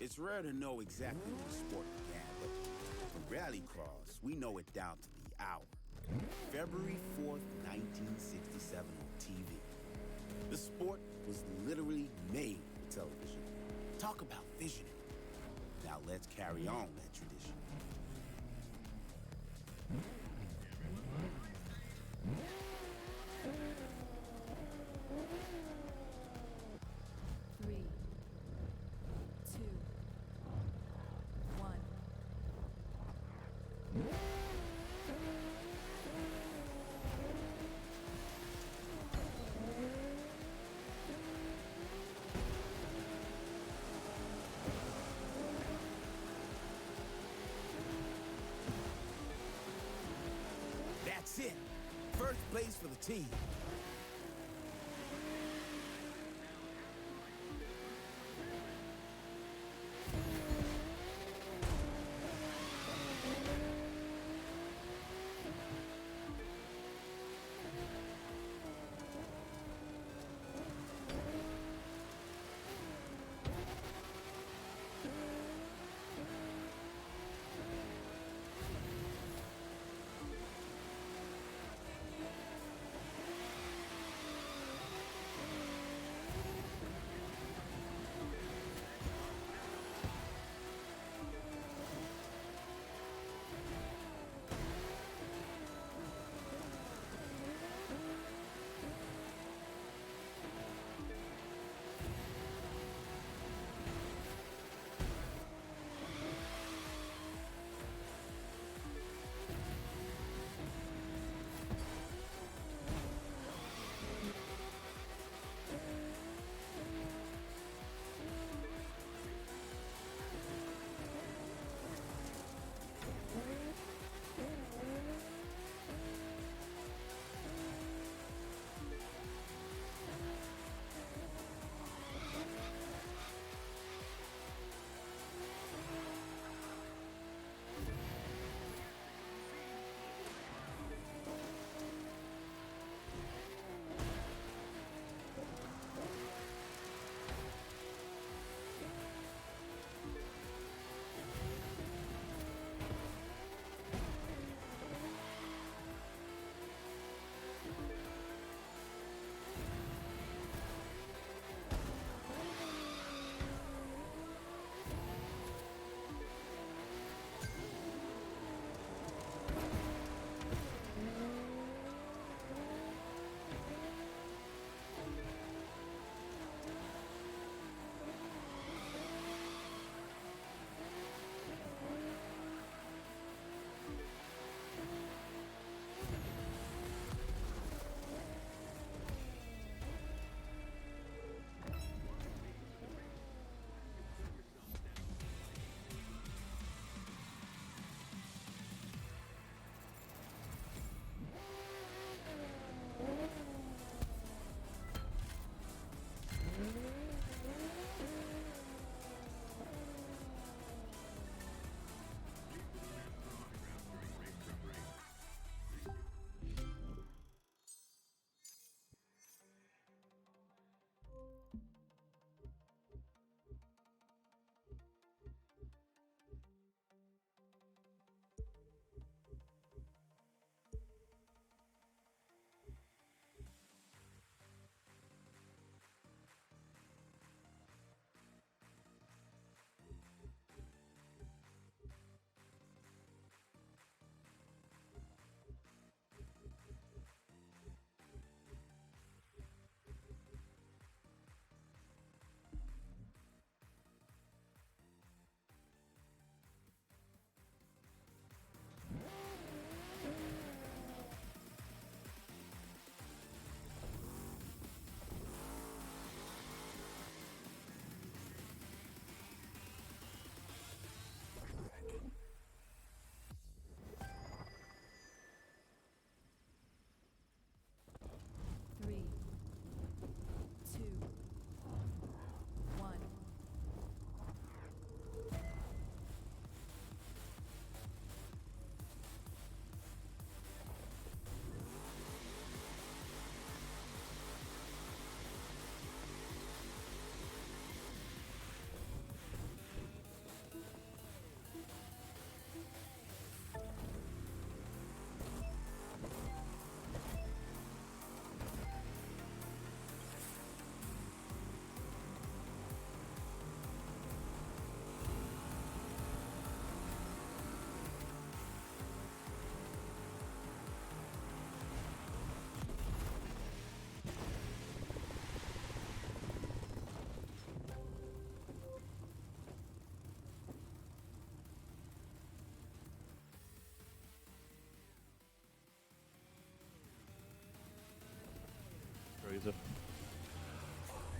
It's rare to know exactly when the sport began, but for rallycross, we know it down to the hour. February 4th, 1967 on TV. The sport was literally made for television. Talk about visionary. Now let's carry on that tradition. Three, two, one. That's it. First place for the team. Yusuf.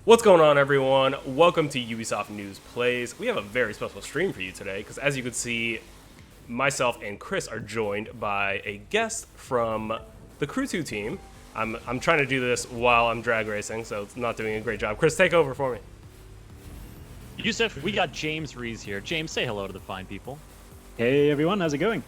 What's going on, everyone? Welcome to Ubisoft News Plays. We have a very special stream for you today because, as you can see, myself and Chris are joined by a guest from the Crew 2 team. I'm trying to do this while I'm drag racing, so it's not doing a great job. Chris, take over for me. Yusuf, we got James Rees here. James, say hello to the fine people. Hey everyone, how's it going?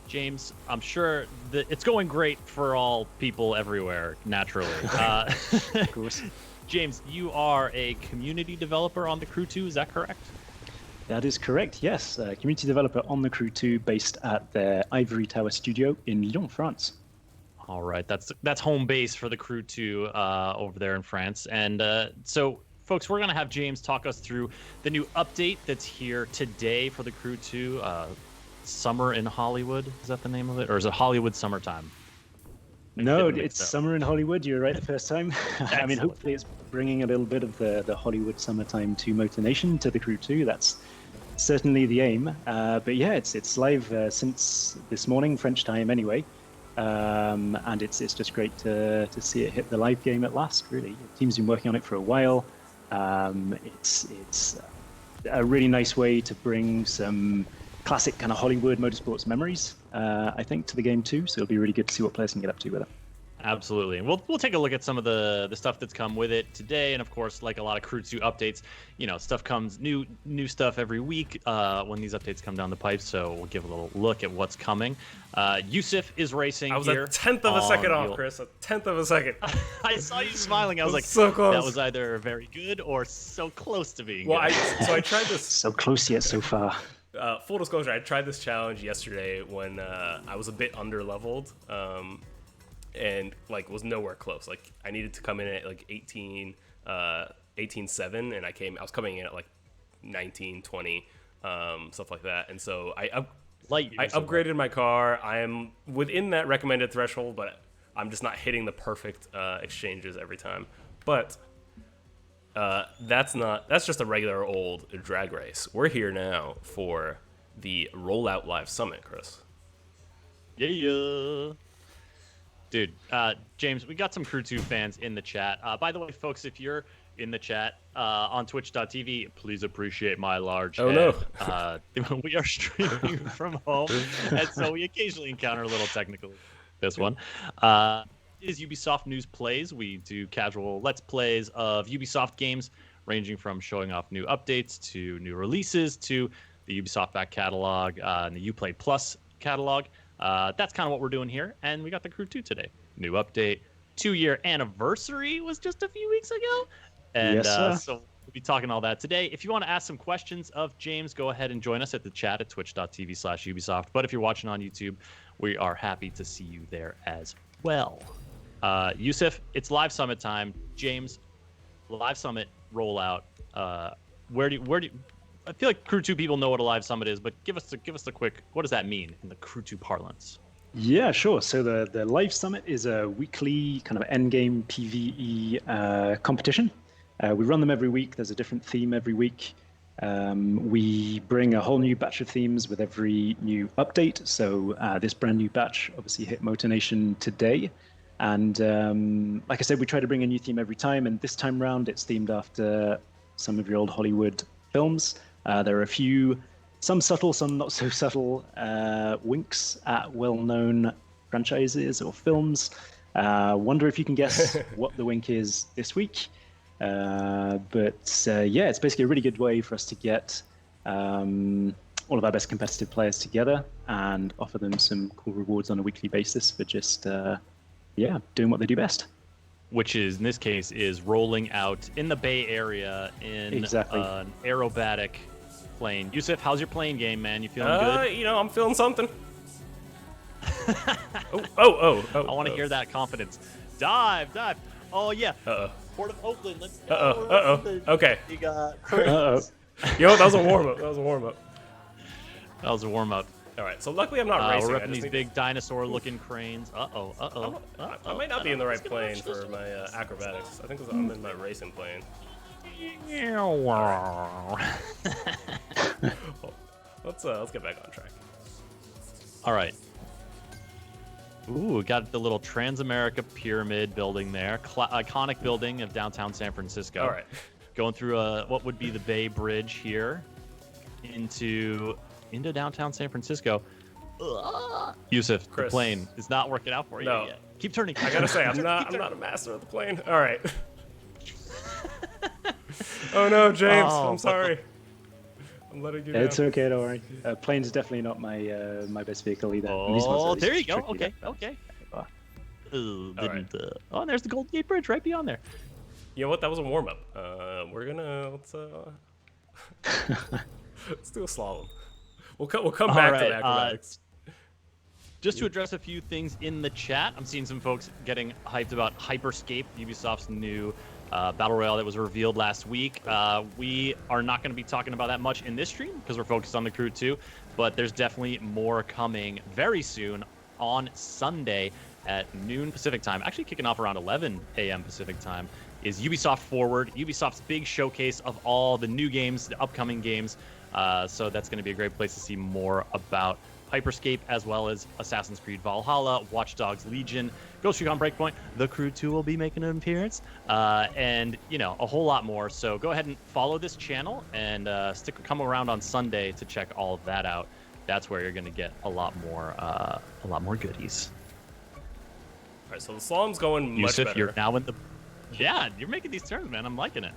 James, I'm sure that it's going great for all people everywhere, naturally. Of course. James, you are a community developer on the Crew 2, is that correct? That is correct, yes. Community developer on the Crew 2 based at their Ivory Tower studio in Lyon, France. All right, that's home base for the Crew 2 over there in France. And so, folks, we're going to have James talk us through the new update that's here today for the Crew 2. Summer in Hollywood, is that the name of it? Or is it Hollywood Summertime? No, it's Summer in Hollywood. You're right the first time. I mean, hopefully it's bringing a little bit of the Hollywood summertime to Motor Nation, to the Crew 2. That's certainly the aim. But yeah, it's live since this morning, French time anyway. And it's just great to see it hit the live game at last, really. The team's been working on it for a while. It's a really nice way to bring some classic kind of Hollywood motorsports memories, I think, to the game too. So it'll be really good to see what players can get up to with it. Absolutely. And we'll take a look at some of the stuff that's come with it today. And of course, like a lot of Crew 2 updates, stuff comes new stuff every week when these updates come down the pipe. So we'll give a little look at what's coming. Yusuf is racing here. I was a tenth of a second off, Chris. A tenth of a second. I saw you smiling. I was like, so close. That was either very good or so close to being well, good. I tried this. So close yet so far. Full disclosure, I tried this challenge yesterday when I was a bit under-leveled. And was nowhere close. Like, I needed to come in at 18.7, and I was coming in at 19, 20, stuff like that. And so I upgraded my car. I am within that recommended threshold, but I'm just not hitting the perfect exchanges every time. But that's just a regular old drag race. We're here now for the Rollout Live Summit, Chris. Yeah. Dude, James, we got some Crew 2 fans in the chat. By the way, folks, if you're in the chat on twitch.tv, please appreciate my large head. No. We are streaming from home, and so we occasionally encounter a little technical. This one is Ubisoft News Plays. We do casual Let's Plays of Ubisoft games, ranging from showing off new updates to new releases to the Ubisoft back catalog and the Uplay Plus catalog. That's kind of what we're doing here, and we got the Crew 2 today. New update, 2-year anniversary was just a few weeks ago, and so we'll be talking all that today. If you want to ask some questions of James, go ahead and join us at the chat at twitch.tv/Ubisoft. But if you're watching on YouTube, we are happy to see you there as well. Yusuf, it's Live Summit time. James, Live Summit rollout. Where do you I feel like Crew 2 people know what a Live Summit is, but give us the quick, what does that mean in the Crew 2 parlance? Yeah, sure. So the Live Summit is a weekly kind of endgame PvE competition. We run them every week. There's a different theme every week. We bring a whole new batch of themes with every new update. So this brand new batch obviously hit Motor Nation today. And like I said, we try to bring a new theme every time. And this time round, it's themed after some of your old Hollywood films. There are some subtle, some not so subtle winks at well-known franchises or films. Wonder if you can guess what the wink is this week. But it's basically a really good way for us to get all of our best competitive players together and offer them some cool rewards on a weekly basis for just doing what they do best. Which is, in this case, is rolling out in the Bay Area in an aerobatic plane. Yusuf, how's your plane game, man? You feeling good? I'm feeling something. I want to hear that confidence. Dive. Oh, yeah. Port of Oakland, let's go. Okay. You got... That was a warm-up. That was a warm-up. All right, so luckily I'm not racing. We're up in these big dinosaur-looking cranes. I might not be in the right plane for my acrobatics. I think I'm in my racing plane. Let's get back on track. All right. Ooh, we got the little Transamerica Pyramid building there. Iconic building of downtown San Francisco. All right. Going through what would be the Bay Bridge here into downtown San Francisco. Yusuf, Chris. the plane is not working out for you No. yet. Keep turning. I gotta say, I'm not a master of the plane. All right. Oh no, James, I'm sorry. I'm letting you down. It's okay, don't worry. Plane's definitely not my best vehicle either. Oh, there you go. Tricky, Okay. though. Oh, there's the Golden Gate Bridge right beyond there. You know what? That was a warm up. We're gonna let's do a slalom. We'll come back to the acrobatics. Just to address a few things in the chat, I'm seeing some folks getting hyped about Hyperscape, Ubisoft's new battle royale that was revealed last week. We are not going to be talking about that much in this stream because we're focused on the Crew 2, but there's definitely more coming very soon on Sunday at noon Pacific time. Actually kicking off around 11 a.m. Pacific time is Ubisoft Forward, Ubisoft's big showcase of all the new games, the upcoming games. So that's going to be a great place to see more about Hyperscape, as well as Assassin's Creed Valhalla, Watch Dogs Legion, Ghost Recon Breakpoint. The Crew 2 will be making an appearance, and a whole lot more. So go ahead and follow this channel and come around on Sunday to check all of that out. That's where you're going to get a lot more goodies. All right, so the slalom's going much Yusuf, better. you're now in the. Yeah, you're making these turns, man. I'm liking it.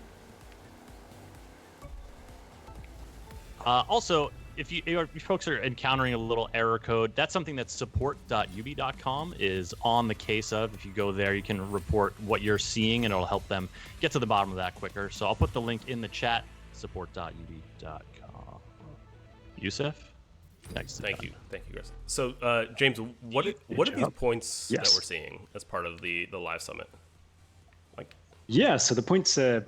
Also, if you folks are encountering a little error code, that's something that support.ubi.com is on the case of. If you go there, you can report what you're seeing, and it'll help them get to the bottom of that quicker. So I'll put the link in the chat, support.ubi.com. Yusuf? Next. Thank you, Chris. So, James, what are these points that we're seeing as part of the live summit? Yeah, so the points are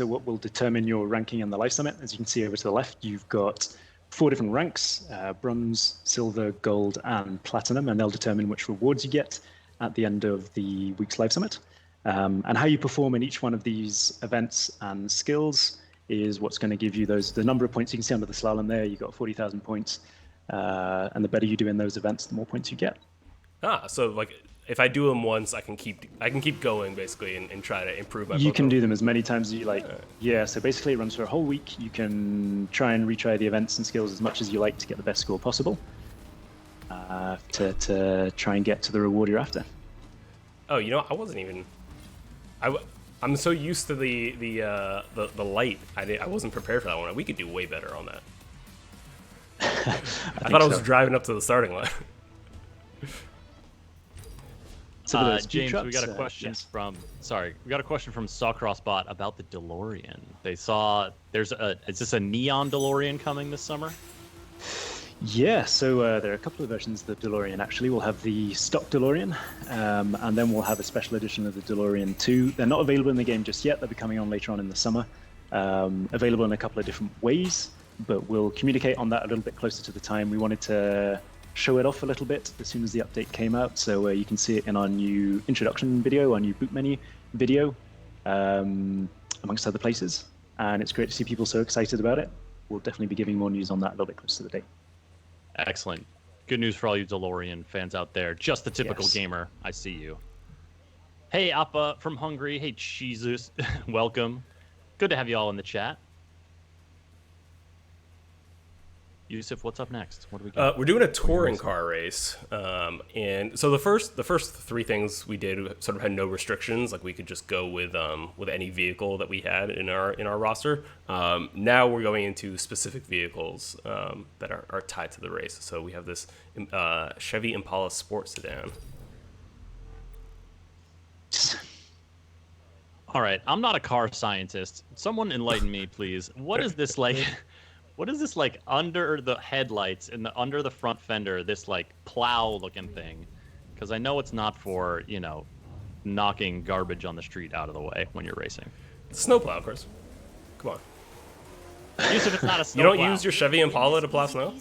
what will determine your ranking in the Live Summit. As you can see over to the left, you've got 4 different ranks, bronze, silver, gold, and platinum, and they'll determine which rewards you get at the end of the week's Live Summit. And how you perform in each one of these events and skills is what's going to give you the number of points. You can see under the slalom there, you've got 40,000 points, and the better you do in those events, the more points you get. So if I do them once, I can keep going basically and try to improve my. You can do them as many times as you like. Yeah. So basically, it runs for a whole week. You can try and retry the events and skills as much as you like to get the best score possible. To try and get to the reward you're after. Oh, I wasn't even. I'm so used to the light. I wasn't prepared for that one. We could do way better on that. I thought I was driving up to the starting line. James, we got a question from Sawcrossbot about the DeLorean. They saw is this a neon DeLorean coming this summer? Yeah, so there are a couple of versions of the DeLorean. Actually, we'll have the stock DeLorean, and then we'll have a special edition of the DeLorean 2. They're not available in the game just yet. They'll be coming on later on in the summer. Available in a couple of different ways, but we'll communicate on that a little bit closer to the time. We wanted to show it off a little bit as soon as the update came out, so you can see it in our new introduction video, our new boot menu video, amongst other places. And it's great to see people so excited about it. We'll definitely be giving more news on that a little bit closer to the date. Excellent. Good news for all you DeLorean fans out there. Just the typical gamer. I see you. Hey, Appa from Hungary. Hey, Jesus. Welcome. Good to have you all in the chat. Yusuf, what's up next? What do we got? We're doing a touring car race, and so the first 3 things we did sort of had no restrictions. Like we could just go with any vehicle that we had in our roster. Now we're going into specific vehicles that are tied to the race. So we have this Chevy Impala Sport Sedan. All right, I'm not a car scientist. Someone enlighten me, please. What is this like? What is this like under the headlights and under the front fender? This like plow-looking thing, because I know it's not for knocking garbage on the street out of the way when you're racing. It's a snowplow, Chris. Come on. Yusuf, it's not a snowplow. You don't use your Chevy Impala to plow snow?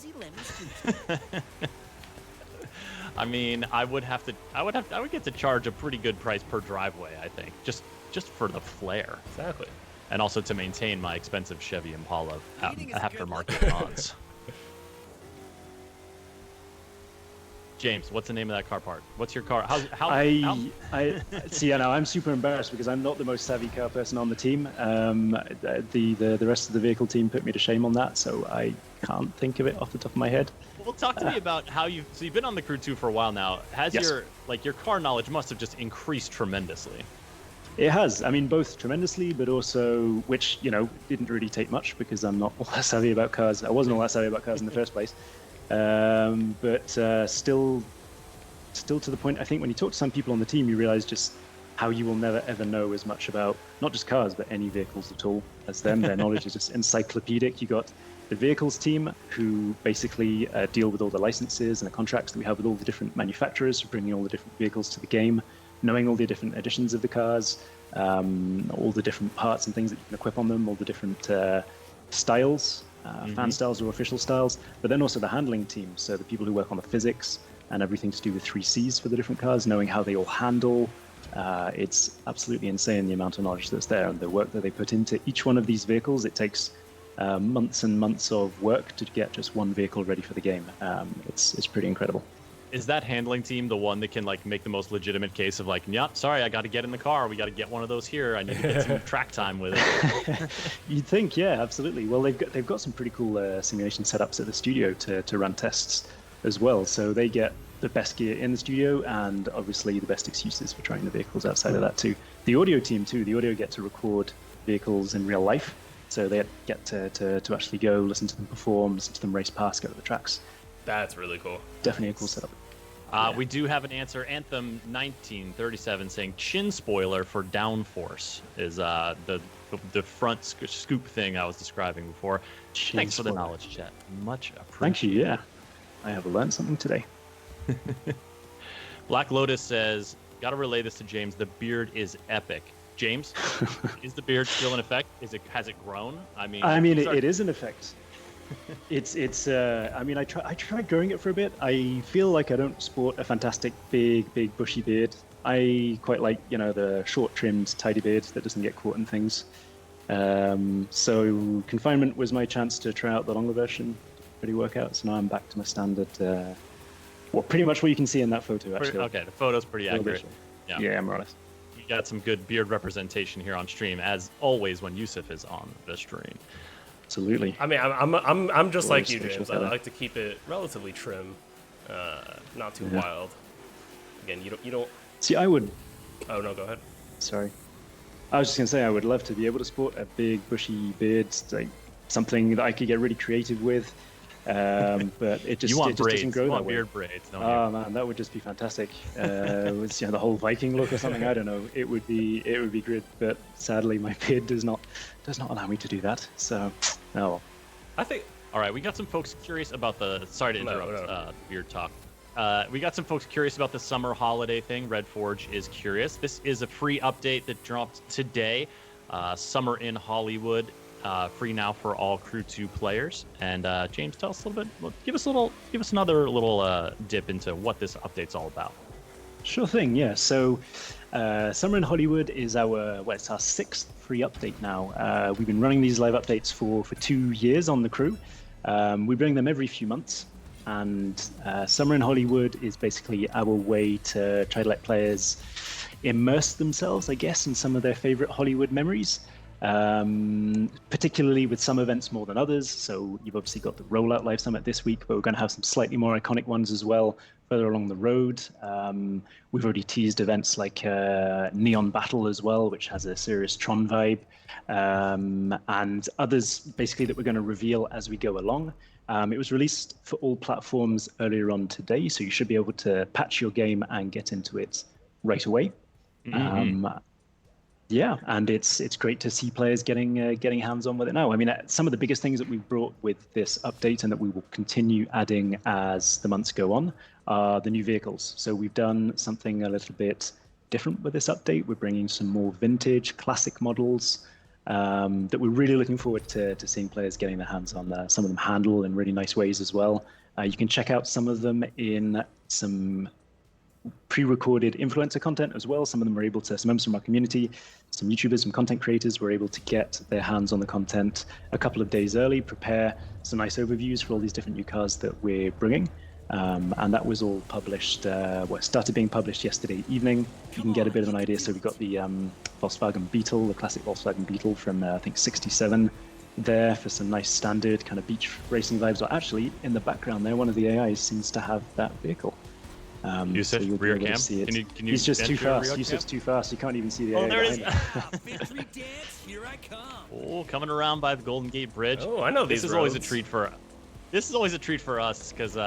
I mean, I would get to charge a pretty good price per driveway, I think, just for the flair. Exactly. And also to maintain my expensive Chevy Impala aftermarket mods. James, what's the name of that car part? What's your car? How I see. Now I'm super embarrassed because I'm not the most savvy car person on the team. The rest of the vehicle team put me to shame on that, so I can't think of it off the top of my head. Well, talk to me about how you've been on the Crew 2 for a while now. Has Yes. your car knowledge must have just increased tremendously. It has. I mean, both tremendously, but also, which, didn't really take much because I'm not all that savvy about cars. I wasn't all that savvy about cars in the first place. But still to the point, I think when you talk to some people on the team, you realize just how you will never, ever know as much about not just cars, but any vehicles at all as them. Their knowledge is just encyclopedic. You got the vehicles team who basically deal with all the licenses and the contracts that we have with all the different manufacturers for bringing all the different vehicles to the game, knowing all the different editions of the cars, all the different parts and things that you can equip on them, all the different styles, fan styles or official styles, but then also the handling team. So the people who work on the physics and everything to do with 3Cs for the different cars, knowing how they all handle. It's absolutely insane the amount of knowledge that's there and the work that they put into each one of these vehicles. It takes months and months of work to get just one vehicle ready for the game. It's pretty incredible. Is that handling team the one that can make the most legitimate case of sorry, I got to get in the car. We got to get one of those here. I need to get some track time with it. You'd think, yeah, absolutely. Well, they've got some pretty cool simulation setups at the studio to run tests as well. So they get the best gear in the studio and obviously the best excuses for trying the vehicles outside of that too. The audio team too. The audio get to record vehicles in real life. So they get to actually go listen to them perform, listen to them race past, go to the tracks. That's really cool. Definitely a cool setup. We do have an answer. Anthem 1937 saying chin spoiler for downforce is the front scoop thing I was describing before. Thanks for the knowledge, chat. Much appreciated. Thank you. Yeah, I have learned something today. Black Lotus says, "Got to relay this to James. The beard is epic." James, is the beard still in effect? Has it grown? I mean, it is in effect. I tried growing it for a bit. I feel like I don't sport a fantastic big bushy beard. I quite like, the short trimmed tidy beard that doesn't get caught in things. So confinement was my chance to try out the longer version. Pretty work out. So now I'm back to my standard, pretty much what you can see in that photo actually. Okay, the photo's pretty accurate. Yeah, more or less. We got some good beard representation here on stream, as always when Yusuf is on the stream. Absolutely. I mean, I'm just like you, James. I like to keep it relatively trim, not too wild. Again, you don't. See, I would. Oh no, go ahead. Sorry, I was just gonna say I would love to be able to sport a big bushy beard, like something that I could get really creative with. But it just doesn't grow that way. Beard braids. Oh man, that would just be fantastic. With the whole Viking look or something. I don't know. It would be good. But sadly, my beard does not allow me to do that. So, no. I think. All right, we got some folks curious about the. Sorry to interrupt. Beard talk. We got some folks curious about the summer holiday thing. Red Forge is curious. This is a free update that dropped today. Summer in Hollywood. Free now for all Crew 2 players. And James, tell us a little bit. Give us another little dip into what this update's all about. Sure thing. Yeah. So, Summer in Hollywood is it's our sixth free update now. We've been running these live updates for 2 years on the Crew. We bring them every few months, and Summer in Hollywood is basically our way to try to let players immerse themselves, I guess, in some of their favorite Hollywood memories. Particularly with some events more than others. So you've obviously got the Rollout Live Summit this week, but we're going to have some slightly more iconic ones as well further along the road. We've already teased events like Neon Battle as well, which has a serious Tron vibe, and others basically that we're going to reveal as we go along. It was released for all platforms earlier on today, so you should be able to patch your game and get into it right away. Yeah, and it's great to see players getting hands-on with it now. I mean, some of the biggest things that we've brought with this update and that we will continue adding as the months go on are the new vehicles. So we've done something a little bit different with this update. We're bringing some more vintage, classic models that we're really looking forward to seeing players getting their hands on. Some of them handle in really nice ways as well. You can check out some of them in some pre-recorded influencer content as well. Some of them were able to, some members from our community, some YouTubers, some content creators were able to get their hands on the content a couple of days early, prepare some nice overviews for all these different new cars that we're bringing. And that was all published, started being published yesterday evening. You can get a bit of an idea. So we got the Volkswagen Beetle, the classic Volkswagen Beetle from, I think, 67 there for some nice standard kind of beach racing vibes. Or actually, in the background there, one of the AIs seems to have that vehicle. Yusuf, so rear cam? See it. Can you He's just too fast. Yusuf's Yusuf's too fast. You can't even see the Oh, AI there it is. behind him. Victory dance, here I come. Oh, coming around by the Golden Gate Bridge. Oh, I know these This is always a roads. treat for. This is always a treat for us because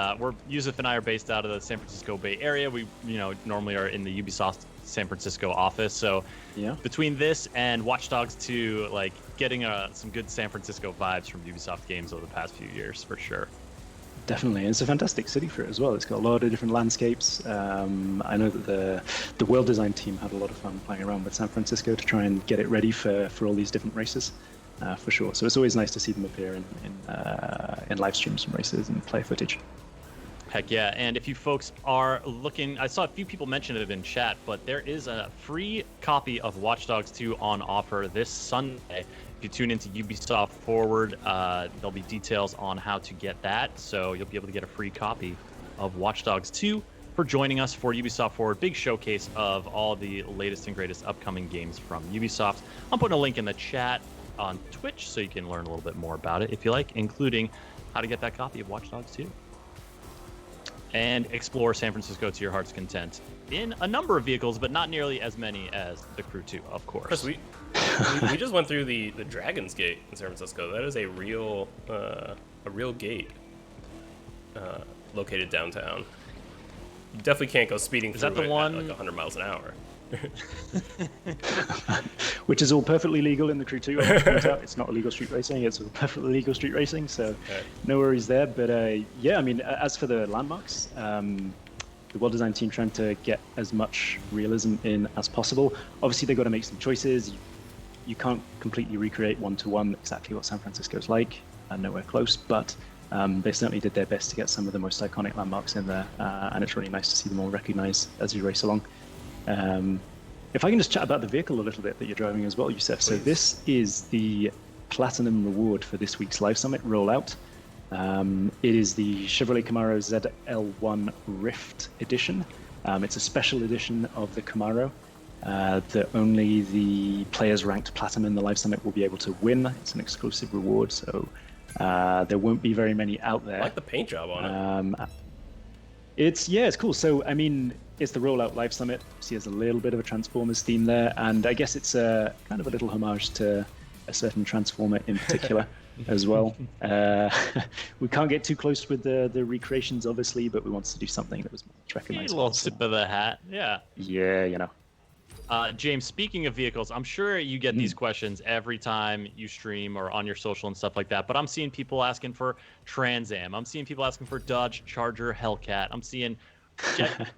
Yusuf and I are based out of the San Francisco Bay Area. We, normally are in the Ubisoft San Francisco office. So, Yeah. between this and Watch Dogs 2, like getting some good San Francisco vibes from Ubisoft games over the past few years, for sure. Definitely, it's a fantastic city for it as well. It's got a lot of different landscapes. I know that the world design team had a lot of fun playing around with San Francisco to try and get it ready for all these different races, for sure. So it's always nice to see them appear in live streams from races and player footage. Heck yeah, and if you folks are looking, I saw a few people mention it in chat, but there is a free copy of Watch Dogs 2 on offer this Sunday. If you tune into Ubisoft Forward, there'll be details on how to get that, so you'll be able to get a free copy of Watch Dogs 2 for joining us for Ubisoft Forward, big showcase of all the latest and greatest upcoming games from Ubisoft. I'm putting a link in the chat on Twitch so you can learn a little bit more about it if you like, including how to get that copy of Watch Dogs 2. And explore San Francisco to your heart's content in a number of vehicles, but not nearly as many as the Crew 2, of course. Chris, we just went through the Dragon's Gate in San Francisco. That is a real gate located downtown. You definitely can't go speeding through the it one- at like 100 miles an hour. Which is all perfectly legal in the Crew 2. I want to point out. It's not illegal street racing. It's all perfectly legal street racing, so no worries there. But yeah, I mean, as for the landmarks, the world design team trying to get as much realism in as possible. Obviously, they've got to make some choices. You can't completely recreate one-to-one exactly what San Francisco is like, and nowhere close, but they certainly did their best to get some of the most iconic landmarks in there, and it's really nice to see them all recognized as you race along. If I can just chat about the vehicle a little bit that you're driving as well, Yusuf. So this is the Platinum reward for this week's Live Summit rollout. It is the Chevrolet Camaro ZL1 Rift Edition. It's a special edition of the Camaro that only the players ranked Platinum in the Live Summit will be able to win. It's an exclusive reward, so there won't be very many out there. I like the paint job on it. It's cool. So I mean, it's the Rollout Live Summit. See, there's a little bit of a Transformers theme there, and I guess it's a kind of a little homage to a certain Transformer in particular as well. We can't get too close with the recreations, obviously, but we wanted to do something that was A recognizable. little tip of the hat, yeah. Yeah, you know. James, speaking of vehicles, I'm sure you get these questions every time you stream or on your social and stuff like that, but I'm seeing people asking for Trans Am. I'm seeing people asking for Dodge Charger Hellcat. I'm seeing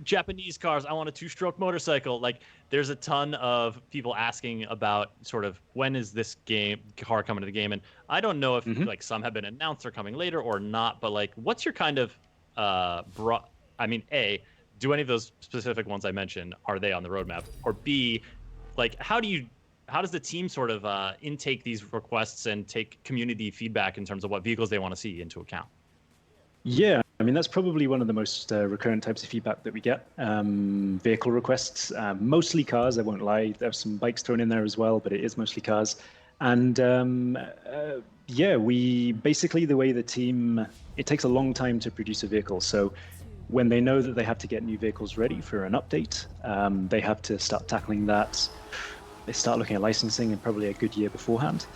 Japanese cars. I want a two-stroke motorcycle. Like, there's a ton of people asking about sort of when is this car coming to the game, and I don't know if like some have been announced or coming later or not, but like, what's your kind of do any of those specific ones I mentioned, are they on the roadmap? Or B, like, how does the team sort of intake these requests and take community feedback in terms of what vehicles they want to see into account? Yeah, I mean, that's probably one of the most recurrent types of feedback that we get. Vehicle requests, mostly cars, I won't lie. There's some bikes thrown in there as well, but it is mostly cars. And we basically, the way the team, it takes a long time to produce a vehicle. So when they know that they have to get new vehicles ready for an update, they have to start tackling that. They start looking at licensing and probably a good year beforehand.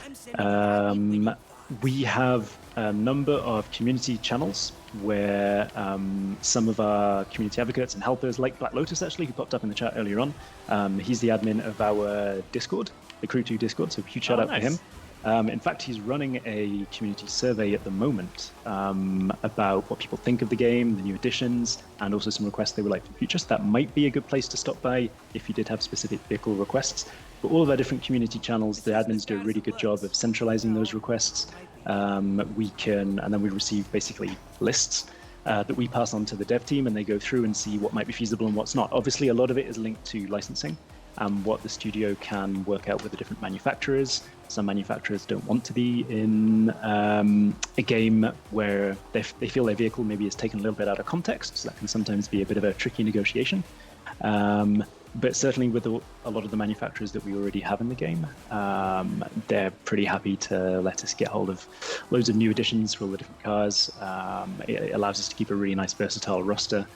We have a number of community channels where some of our community advocates and helpers, like Black Lotus actually, who popped up in the chat earlier on, he's the admin of our Discord, the Crew 2 Discord, so huge shout out to him. In fact, he's running a community survey at the moment about what people think of the game, the new additions, and also some requests they would like for the future. So that might be a good place to stop by if you did have specific vehicle requests. But all of our different community channels, the admins do a really good job of centralizing those requests. And then we receive basically lists that we pass on to the dev team, and they go through and see what might be feasible and what's not. Obviously, a lot of it is linked to licensing. and what the studio can work out with the different manufacturers. Some manufacturers don't want to be in a game where they feel their vehicle maybe is taken a little bit out of context, so that can sometimes be a bit of a tricky negotiation. But certainly with a lot of the manufacturers that we already have in the game, they're pretty happy to let us get hold of loads of new additions for all the different cars. It allows us to keep a really nice versatile roster.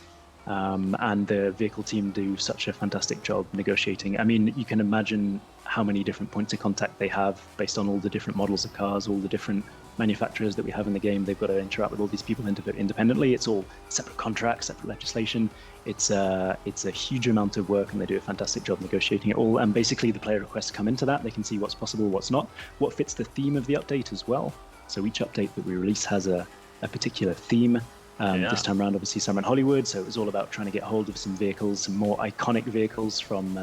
And the vehicle team do such a fantastic job negotiating. I mean, you can imagine how many different points of contact they have based on all the different models of cars, all the different manufacturers that we have in the game. They've got to interact with all these people independently. It's all separate contracts, separate legislation. It's a huge amount of work, and they do a fantastic job negotiating it all. And basically, the player requests come into that. They can see what's possible, what's not, what fits the theme of the update as well. So each update that we release has a particular theme. This time around, obviously, summer in Hollywood, so it was all about trying to get hold of some vehicles, some more iconic vehicles from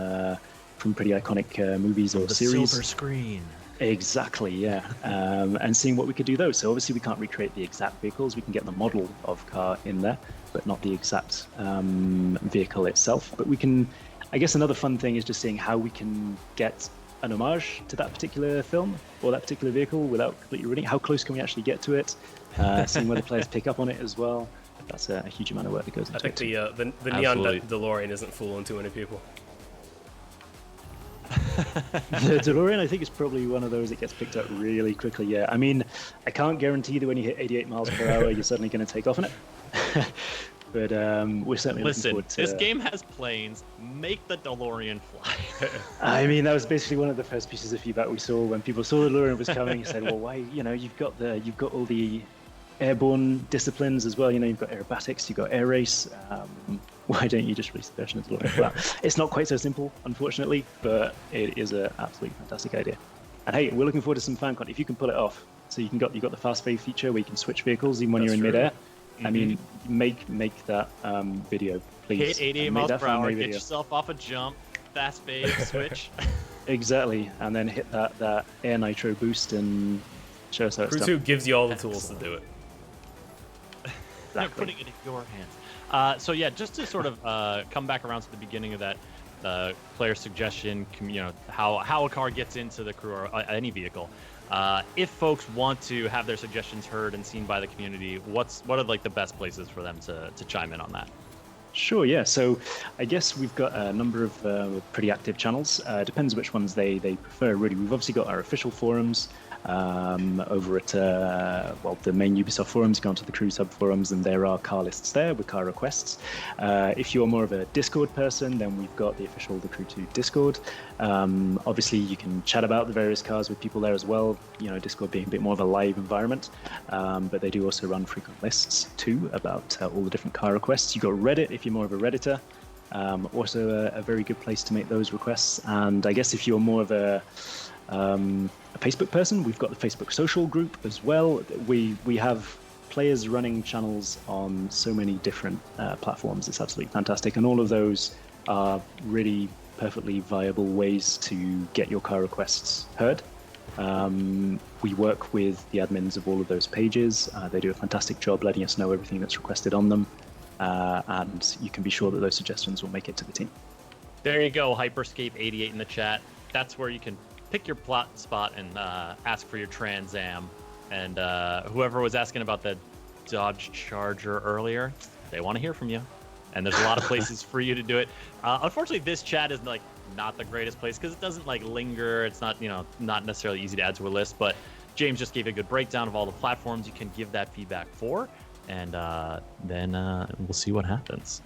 pretty iconic movies or series. Silver screen. Exactly, yeah. And seeing what we could do those. So obviously we can't recreate the exact vehicles. We can get the model of car in there, but not the exact vehicle itself. But we can, I guess another fun thing is just seeing how we can get an homage to that particular film or that particular vehicle without completely ruining it. How close can we actually get to it? Seeing whether players pick up on it as well. That's a huge amount of work that goes into it. I think the neon DeLorean isn't fooling too many people. The DeLorean, I think, is probably one of those that gets picked up really quickly. Yeah, I mean, I can't guarantee that when you hit 88 miles per hour, you're suddenly going to take off on it. But we're certainly looking forward to... This game has planes. Make the DeLorean fly. I mean, that was basically one of the first pieces of feedback we saw when people saw the DeLorean was coming. Said, "Well, why? You know, you've got all the airborne disciplines as well. You know, you've got aerobatics, you've got air race. Why don't you just release the version of DeLorean for that?" It's not quite so simple, unfortunately, but it is an absolutely fantastic idea. And hey, we're looking forward to some fan content if you can pull it off. So you've got the fast fave feature where you can switch vehicles even when you're in midair. Mm-hmm. I mean, make that video, please. Hit 88 miles per hour, get yourself off a jump, fast fade, switch. Exactly, and then hit that air nitro boost and show us how it's done. Crew 2 gives you all the tools to do it. Exactly. Putting it in your hands. So yeah, just to sort of come back around to the beginning of that player suggestion, you know, how a car gets into the crew or any vehicle. If folks want to have their suggestions heard and seen by the community, what are like the best places for them to chime in on that? Sure, yeah. So I guess we've got a number of pretty active channels. Depends which ones they prefer, really. We've obviously got our official forums over at the main Ubisoft forums. You go onto the crew sub forums, and there are car lists there with car requests. If you're more of a Discord person, then we've got the official The Crew 2 Discord. Obviously, you can chat about the various cars with people there as well. You know, Discord being a bit more of a live environment, but they do also run frequent lists too about all the different car requests. You've got Reddit if you're more of a Redditor. Also a very good place to make those requests. And I guess if you're more of a Facebook person, we've got the Facebook social group as well. We have players running channels on so many different platforms. It's absolutely fantastic, and all of those are really perfectly viable ways to get your car requests heard. We work with the admins of all of those pages. They do a fantastic job letting us know everything that's requested on them, and you can be sure that those suggestions will make it to the team. There you go, Hyperscape88 in the chat. That's where you can pick your plot spot and ask for your Trans Am. And whoever was asking about the Dodge Charger earlier, they want to hear from you. And there's a lot of places for you to do it. Unfortunately, this chat is like not the greatest place because it doesn't like linger. It's not, not necessarily easy to add to a list. But James just gave a good breakdown of all the platforms you can give that feedback for. And then we'll see what happens.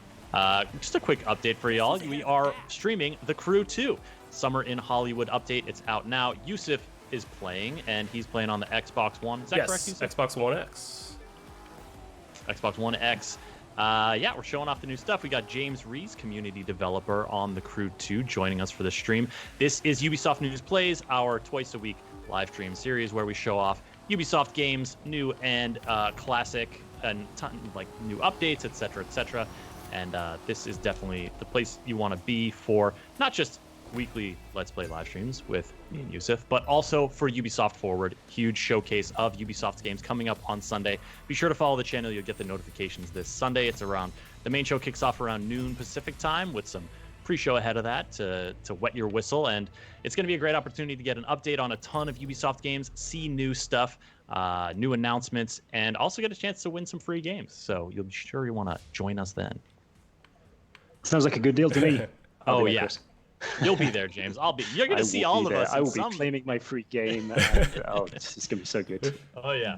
Just a quick update for y'all. We are streaming The Crew 2. Summer in Hollywood update. It's out now. Yusuf is playing, and he's playing on the Xbox One. Is that correct, Yusuf? Xbox One X. Xbox One X. Yeah, we're showing off the new stuff. We got James Rees, community developer on The Crew 2, joining us for the stream. This is Ubisoft News Plays, our twice-a-week live stream series where we show off Ubisoft games, new and classic, and like new updates, etc., etc. And this is definitely the place you want to be for not just weekly Let's Play live streams with me and Yusuf, but also for Ubisoft Forward, huge showcase of Ubisoft's games coming up on Sunday. Be sure to follow the channel. You'll get the notifications this Sunday. The main show kicks off around noon Pacific time with some pre-show ahead of that to wet your whistle, and it's going to be a great opportunity to get an update on a ton of Ubisoft games, see new stuff, new announcements, and also get a chance to win some free games. So you'll be sure you want to join us then. Sounds like a good deal to me. Oh yeah, you'll be there, James. You're going to see all of us. I will be claiming my free game. And, it's going to be so good. Oh yeah.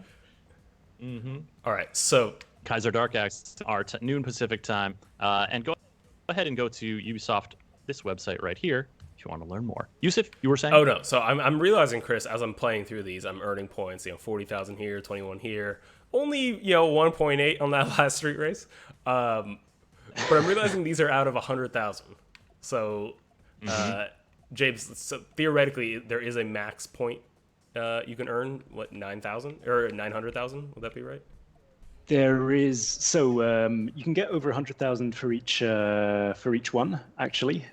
All right, so Kaiser Dark Acts are noon Pacific time, and go ahead and go to Ubisoft, this website right here, if you want to learn more. Yusuf, you were saying? Oh no, so I'm realizing, Chris, as I'm playing through these, I'm earning points. 40,000 here, 21 here, only 1.8 on that last street race. But I'm realizing these are out of 100,000. So, James, so theoretically, there is a max point you can earn. What, 9,000 or 900,000? Would that be right? There is, so you can get over 100,000 for each one, actually.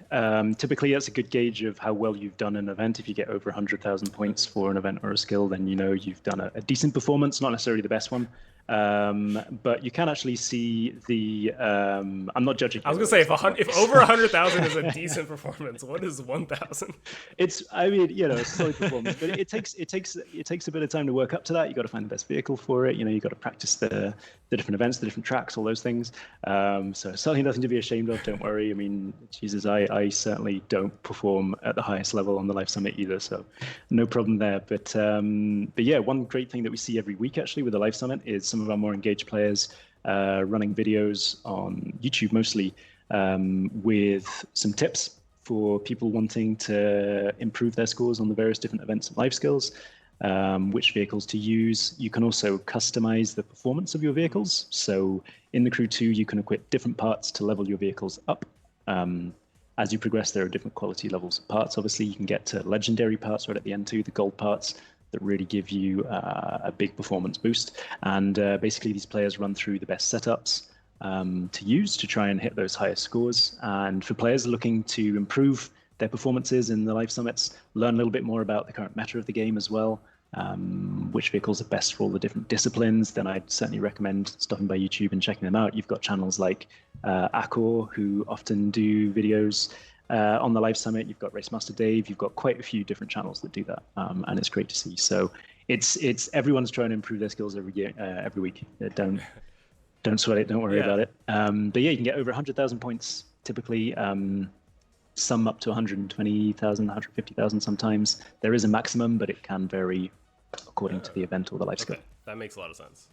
Typically, that's a good gauge of how well you've done an event. If you get over 100,000 points for an event or a skill, then you know you've done a decent performance, not necessarily the best one. But you can actually see the. I'm not judging. I was gonna say if over 100,000 is a decent performance, what is 1,000? It's a solid performance, but it takes a bit of time to work up to that. You got to find the best vehicle for it. You got to practice the different events, the different tracks, all those things. So certainly nothing to be ashamed of. Don't worry. I mean, Jesus, I certainly don't perform at the highest level on the Live Summit either, so no problem there. But yeah, one great thing that we see every week actually with the Live Summit is some of our more engaged players running videos on YouTube mostly with some tips for people wanting to improve their scores on the various different events and life skills, which vehicles to use. You can also customize the performance of your vehicles. So in the Crew 2, you can equip different parts to level your vehicles up. As you progress, there are different quality levels of parts. Obviously, you can get to legendary parts right at the end too, the gold parts, that really give you a big performance boost. And basically these players run through the best setups to use to try and hit those highest scores. And for players looking to improve their performances in the Live Summits, learn a little bit more about the current meta of the game as well, which vehicles are best for all the different disciplines, then I'd certainly recommend stopping by YouTube and checking them out. You've got channels like Accor, who often do videos on the Live Summit. You've got Racemaster Dave. You've got quite a few different channels that do that, and it's great to see. So it's everyone's trying to improve their skills every week. Don't sweat it. Don't worry about it. But yeah, you can get over 100,000 points typically. Some up to 120,000, 150,000 sometimes. There is a maximum, but it can vary according to the event or the life skill. That makes a lot of sense.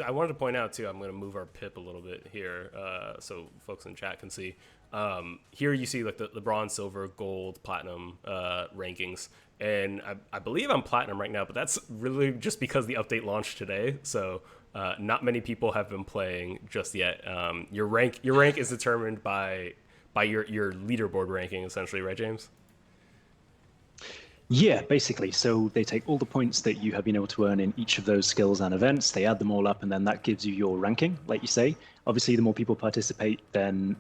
I wanted to point out too, I'm going to move our pip a little bit here so folks in chat can see. Here you see like the bronze, silver, gold, platinum rankings. And I believe I'm platinum right now, but that's really just because the update launched today. So not many people have been playing just yet. Your rank is determined by your leaderboard ranking, essentially, right, James? Yeah, basically. So they take all the points that you have been able to earn in each of those skills and events, they add them all up, and then that gives you your ranking, like you say. Obviously, the more people participate, then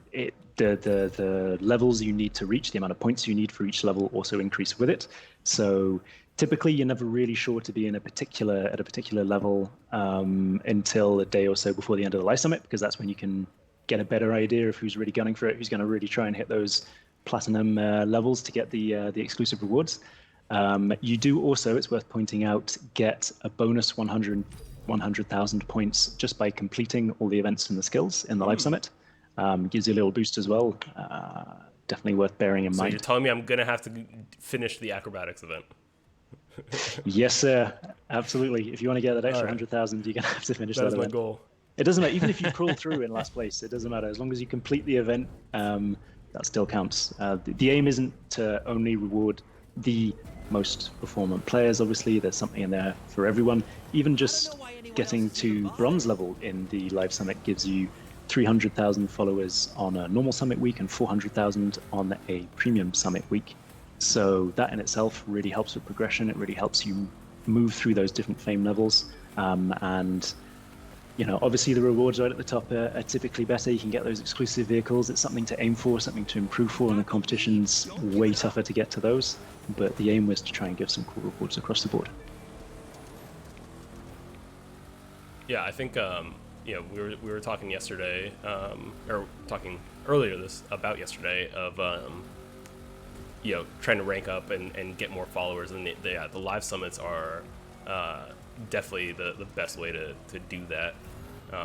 the levels you need to reach, the amount of points you need for each level also increase with it. So typically, you're never really sure to be at a particular level until a day or so before the end of the Live Summit, because that's when you can get a better idea of who's really gunning for it, who's going to really try and hit those platinum levels to get the exclusive rewards. You do also, it's worth pointing out, get a bonus 100,000 points just by completing all the events and the skills in the Live Summit. Gives you a little boost as well. Definitely worth bearing in mind. So you're telling me I'm going to have to finish the acrobatics event? Yes, sir. Absolutely. If you want to get that extra 100,000, you're going to have to finish that event. That is my goal. It doesn't matter. Even if you crawl through in last place, it doesn't matter. As long as you complete the event, that still counts. The aim isn't to only reward the most performant players. Obviously, there's something in there for everyone. Even just getting to bronze level in the Live Summit gives you 300,000 followers on a normal summit week and 400,000 on a premium summit week. So that in itself really helps with progression. It really helps you move through those different fame levels. And obviously the rewards right at the top are typically better. You can get those exclusive vehicles. It's something to aim for, something to improve for, and the competition's way tougher to get to those. But the aim was to try and give some cool rewards across the board. Yeah, I think we were talking yesterday, or talking earlier about yesterday of trying to rank up and get more followers, and the live summits are definitely the best way to do that.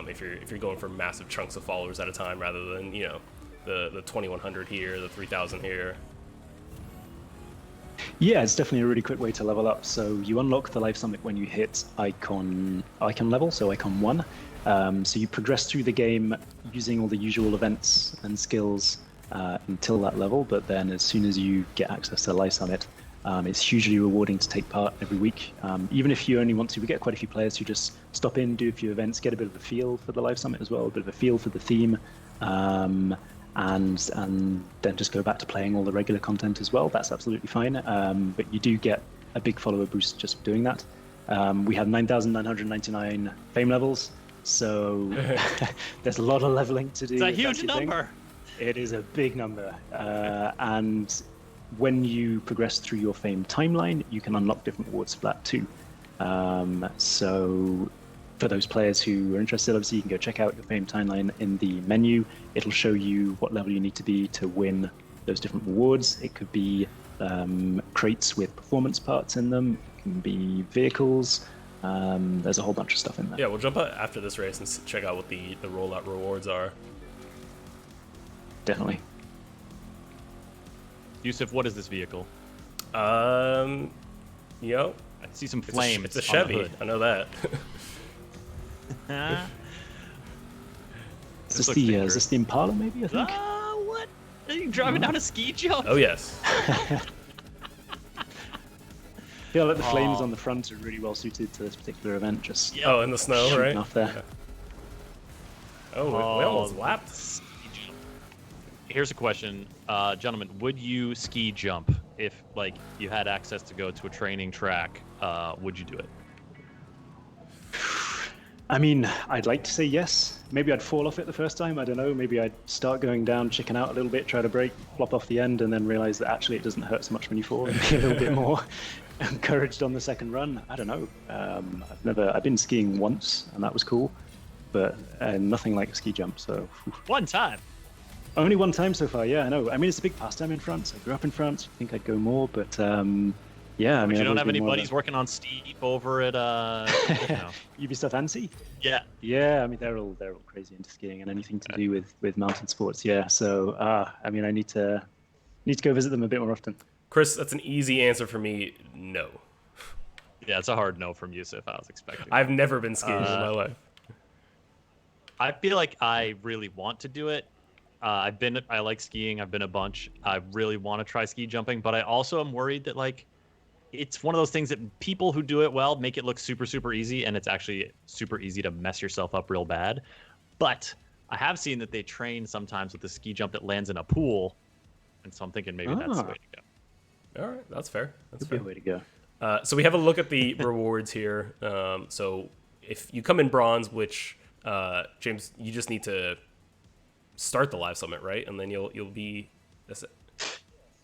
If you're going for massive chunks of followers at a time rather than the 2,100 here, the 3,000 here. Yeah, it's definitely a really quick way to level up. So you unlock the live summit when you hit icon level, so icon 1. So you progress through the game using all the usual events and skills until that level, but then as soon as you get access to the live summit, it's hugely rewarding to take part every week. Even if you only want to, we get quite a few players who just stop in, do a few events, get a bit of a feel for the live summit as well, a bit of a feel for the theme, and then just go back to playing all the regular content as well. That's absolutely fine. But you do get a big follower boost just for doing that. We have 9,999 fame levels, so there's a lot of leveling to do. It's a huge number. It is a big number, and when you progress through your fame timeline, you can unlock different rewards for that too. So for those players who are interested, obviously you can go check out your fame timeline in the menu. It'll show you what level you need to be to win those different rewards. It could be crates with performance parts in them. It can be vehicles. There's a whole bunch of stuff in there. Yeah, we'll jump out after this race and check out what the rollout rewards are. Definitely. Yusuf, what is this vehicle? I see some flames. It's a Chevy. I know that. Is this the Impala, maybe? I think. What? Are you driving down a ski jump? Oh yes. I feel like the flames on the front are really well suited to this particular event. Just in the snow, right? Off there. Yeah. Oh, we almost lapped. Here's a question, gentlemen. Would you ski jump if, you had access to go to a training track? Would you do it? I mean, I'd like to say yes. Maybe I'd fall off it the first time. I don't know. Maybe I'd start going down, chicken out a little bit, try to brake, flop off the end, and then realize that actually it doesn't hurt so much when you fall, and be a little bit more encouraged on the second run. I don't know. I've been skiing once, and that was cool, but nothing like a ski jump. So one time. Only one time so far, yeah, I know. I mean, it's a big pastime in France. I grew up in France. You'd think I'd go more, but yeah, I mean... You don't have any buddies working on Steep over at, Ubisoft Annecy? Yeah. Yeah, I mean, they're all crazy into skiing and anything to do with mountain sports, yeah. So, I mean, I need to go visit them a bit more often. Chris, that's an easy answer for me, no. Yeah, it's a hard no from Yusuf, I was expecting. I've never been skiing in my life. I feel like I really want to do it. I like skiing. I've been a bunch. I really want to try ski jumping, but I also am worried that it's one of those things that people who do it well make it look super, super easy, and it's actually super easy to mess yourself up real bad. But I have seen that they train sometimes with the ski jump that lands in a pool, and so I'm thinking maybe that's the way to go. All right, that's fair. That's a good way to go. So we have a look at the rewards here. So if you come in bronze, which James, you just need to start the live summit, right? And then you'll be that's it.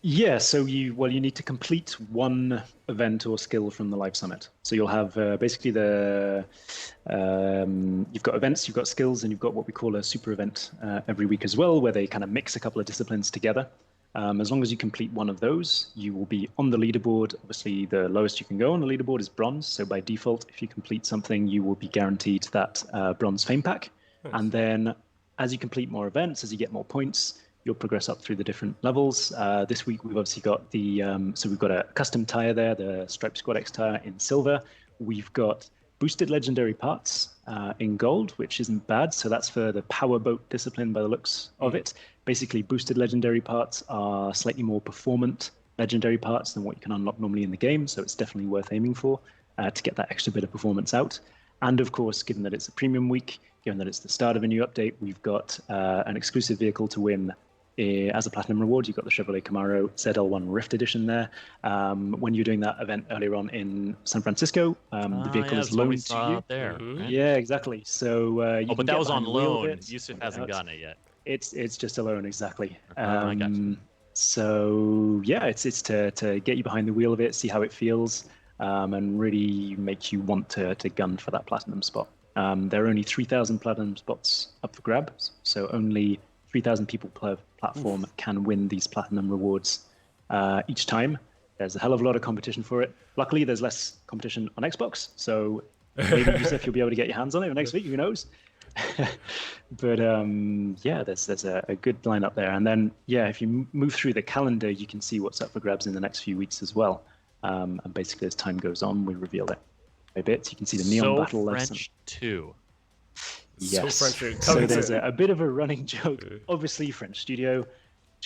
Yeah, so you need to complete one event or skill from the live summit. So you'll have basically you've got events, you've got skills, and you've got what we call a super event every week as well, where they kind of mix a couple of disciplines together. As long as you complete one of those, you will be on the leaderboard. Obviously, the lowest you can go on the leaderboard is bronze. So by default, if you complete something, you will be guaranteed that bronze fame pack. Nice. And then as you complete more events, as you get more points, you'll progress up through the different levels. This week, we've obviously got so we've got a custom tire there, the Striped Squad X tire in silver. We've got boosted legendary parts in gold, which isn't bad. So that's for the powerboat discipline by the looks of it. Basically, boosted legendary parts are slightly more performant legendary parts than what you can unlock normally in the game. So it's definitely worth aiming for to get that extra bit of performance out. And of course, given that it's a premium week, given that it's the start of a new update, we've got an exclusive vehicle to win. As a platinum reward, you've got the Chevrolet Camaro ZL1 Rift Edition there. When you're doing that event earlier on in San Francisco, the vehicle is loaned to you. There. Right? Yeah, exactly. So but that was on loan. Yusuf hasn't gotten it yet. It's just a loan, exactly. I got you. So yeah, it's to get you behind the wheel of it, see how it feels, and really make you want to gun for that platinum spot. There are only 3,000 platinum spots up for grabs, so only 3,000 people per platform can win these platinum rewards each time. There's a hell of a lot of competition for it. Luckily, there's less competition on Xbox, so maybe Yusuf, you'll be able to get your hands on it next week. Who knows? But yeah, there's a good lineup there. And then yeah, if you move through the calendar, you can see what's up for grabs in the next few weeks as well. And basically, as time goes on, we reveal it a bit. You can see the neon battle. French too. Yes. So there's a bit of a running joke. Obviously, French studio,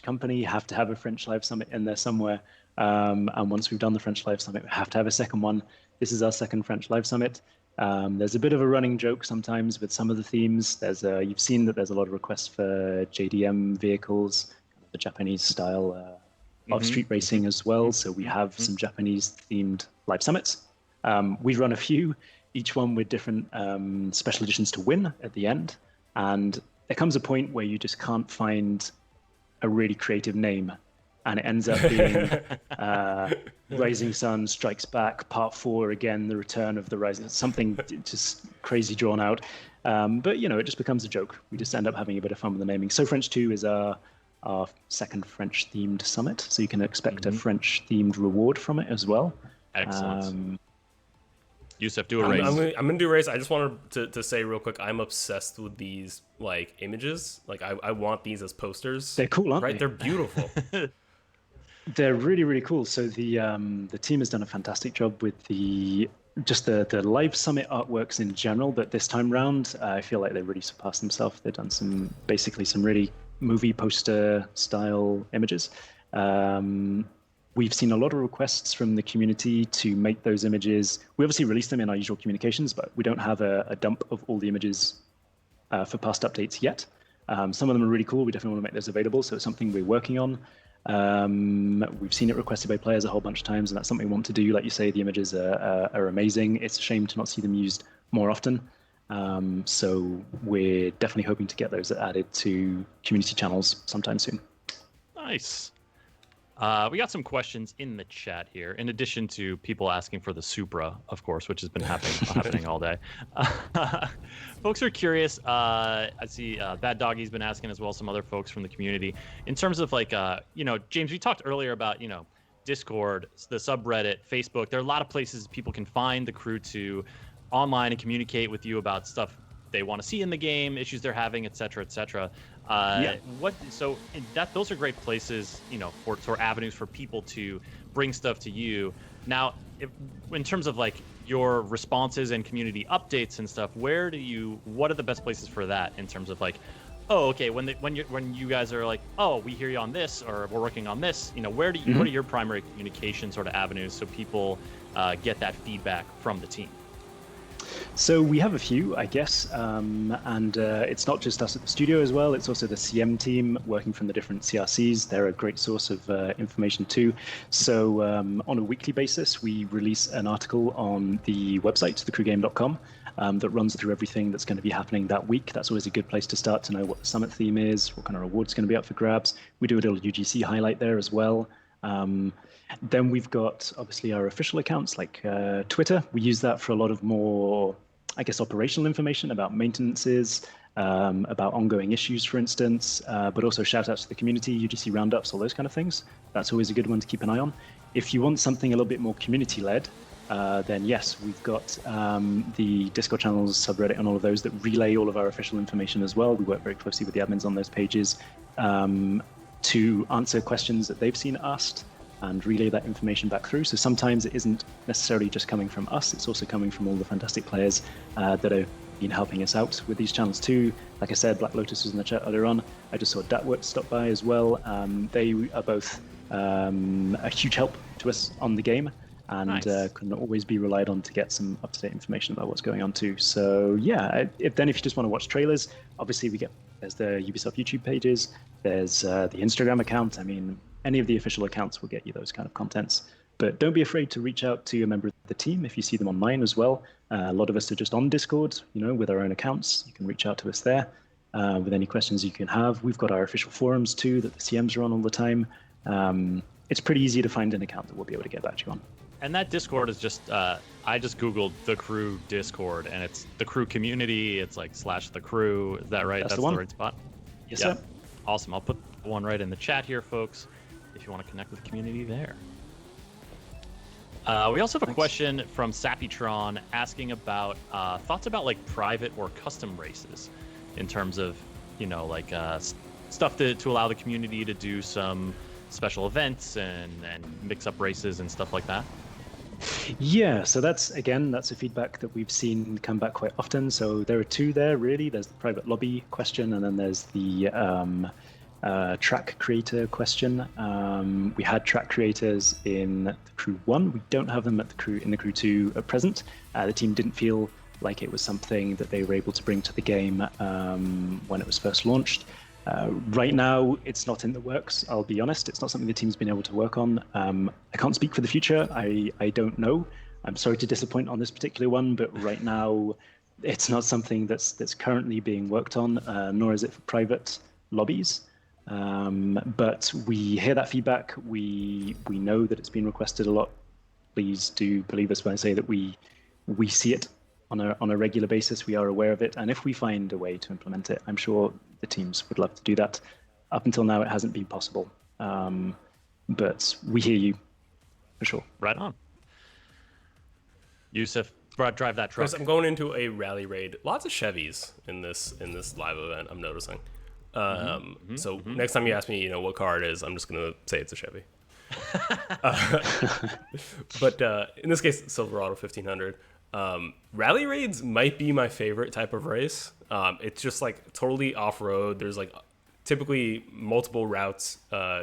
company have to have a French Live Summit in there somewhere. And once we've done the French Live Summit, we have to have a second one. This is our second French Live Summit. There's a bit of a running joke sometimes with some of the themes. You've seen that there's a lot of requests for JDM vehicles, the Japanese style of street racing as well. So we have some Japanese themed live summits. We've run a few, each one with different special editions to win at the end. And there comes a point where you just can't find a really creative name. And it ends up being Rising Sun Strikes Back, Part 4, again, the return of the Rising, something just crazy drawn out. But, it just becomes a joke. We just end up having a bit of fun with the naming. So French 2 is our second French-themed summit, so you can expect a French-themed reward from it as well. Excellent. Yusuf, do a race. I'm gonna do a race. I just wanted to say real quick, I'm obsessed with these images. I want these as posters. They're cool, aren't they? They're beautiful. They're really, really cool. So the team has done a fantastic job with the live summit artworks in general, but this time round, I feel like they really surpassed themselves. They've done some really movie poster style images. We've seen a lot of requests from the community to make those images. We obviously release them in our usual communications, but we don't have a dump of all the images for past updates yet. Some of them are really cool. We definitely want to make those available, so it's something we're working on. We've seen it requested by players a whole bunch of times, and that's something we want to do. Like you say, the images are amazing. It's a shame to not see them used more often. So we're definitely hoping to get those added to community channels sometime soon. Nice. We got some questions in the chat here, in addition to people asking for the Supra, of course, which has been happening all day. Folks are curious. I see Bad Doggy's been asking as well, some other folks from the community. In terms of James, we talked earlier about, Discord, the subreddit, Facebook. There are a lot of places people can find the crew to online and communicate with you about stuff they want to see in the game, issues they're having, et cetera, et cetera. Those are great places, for avenues for people to bring stuff to you. Now, in terms of your responses and community updates and stuff, what are the best places for that in terms of when you guys are we hear you on this, or we're working on this, what are your primary communication sort of avenues so people get that feedback from the team? So we have a few, I guess, and it's not just us at the studio as well. It's also the CM team working from the different CRCs. They're a great source of information too. So on a weekly basis, we release an article on the website, thecrewgame.com, that runs through everything that's going to be happening that week. That's always a good place to start to know what the summit theme is, what kind of rewards going to be up for grabs. We do a little UGC highlight there as well. Then we've got obviously our official accounts like Twitter. We use that for a lot of more, operational information about maintenances, about ongoing issues, for instance, but also shout outs to the community, UGC roundups, all those kind of things. That's always a good one to keep an eye on. If you want something a little bit more community led, then yes, we've got the Discord channels, subreddit, and all of those that relay all of our official information as well. We work very closely with the admins on those pages to answer questions that they've seen asked and relay that information back through. So sometimes it isn't necessarily just coming from us, it's also coming from all the fantastic players that have been helping us out with these channels too. Like I said, Black Lotus was in the chat earlier on. I just saw Datwort stop by as well. They are both a huge help to us on the game, and can always be relied on to get some up-to-date information about what's going on too. So yeah, if you just want to watch trailers, obviously there's the Ubisoft YouTube pages, there's the Instagram account. I mean, any of the official accounts will get you those kind of contents. But don't be afraid to reach out to a member of the team if you see them online as well. A lot of us are just on Discord, with our own accounts. You can reach out to us there with any questions you can have. We've got our official forums too that the CMs are on all the time. It's pretty easy to find an account that we'll be able to get back to you on. And that Discord is just I just googled the crew Discord, and it's the crew community. It's like /the crew. Is that right? That's the right spot. Yes, sir. Awesome. I'll put one right in the chat here, folks, if you want to connect with the community there. We also have a question from Sappytron asking about thoughts about like private or custom races, in terms of like stuff to allow the community to do some special events and mix up races and stuff like that. Yeah, so that's a feedback that we've seen come back quite often. So there are two there, really. There's the private lobby question, and then there's the track creator question. We had track creators in the Crew 1. We don't have them in the Crew 2 at present. The team didn't feel like it was something that they were able to bring to the game when it was first launched. Right now, it's not in the works, I'll be honest. It's not something the team's been able to work on. I can't speak for the future. I don't know. I'm sorry to disappoint on this particular one, but right now, it's not something that's currently being worked on, nor is it for private lobbies. But we hear that feedback. We know that it's been requested a lot. Please do believe us when I say that we see it on a regular basis. We are aware of it, and if we find a way to implement it, I'm sure the teams would love to do that. Up until now, it hasn't been possible, but we hear you for sure. Right on. Yusuf, drive that truck. Chris, I'm going into a rally raid. Lots of Chevys in this live event, I'm noticing. So next time you ask me, what car it is, I'm just gonna say it's a Chevy. But in this case, Silverado 1500. Rally raids might be my favorite type of race. It's just like totally off-road. There's like typically multiple routes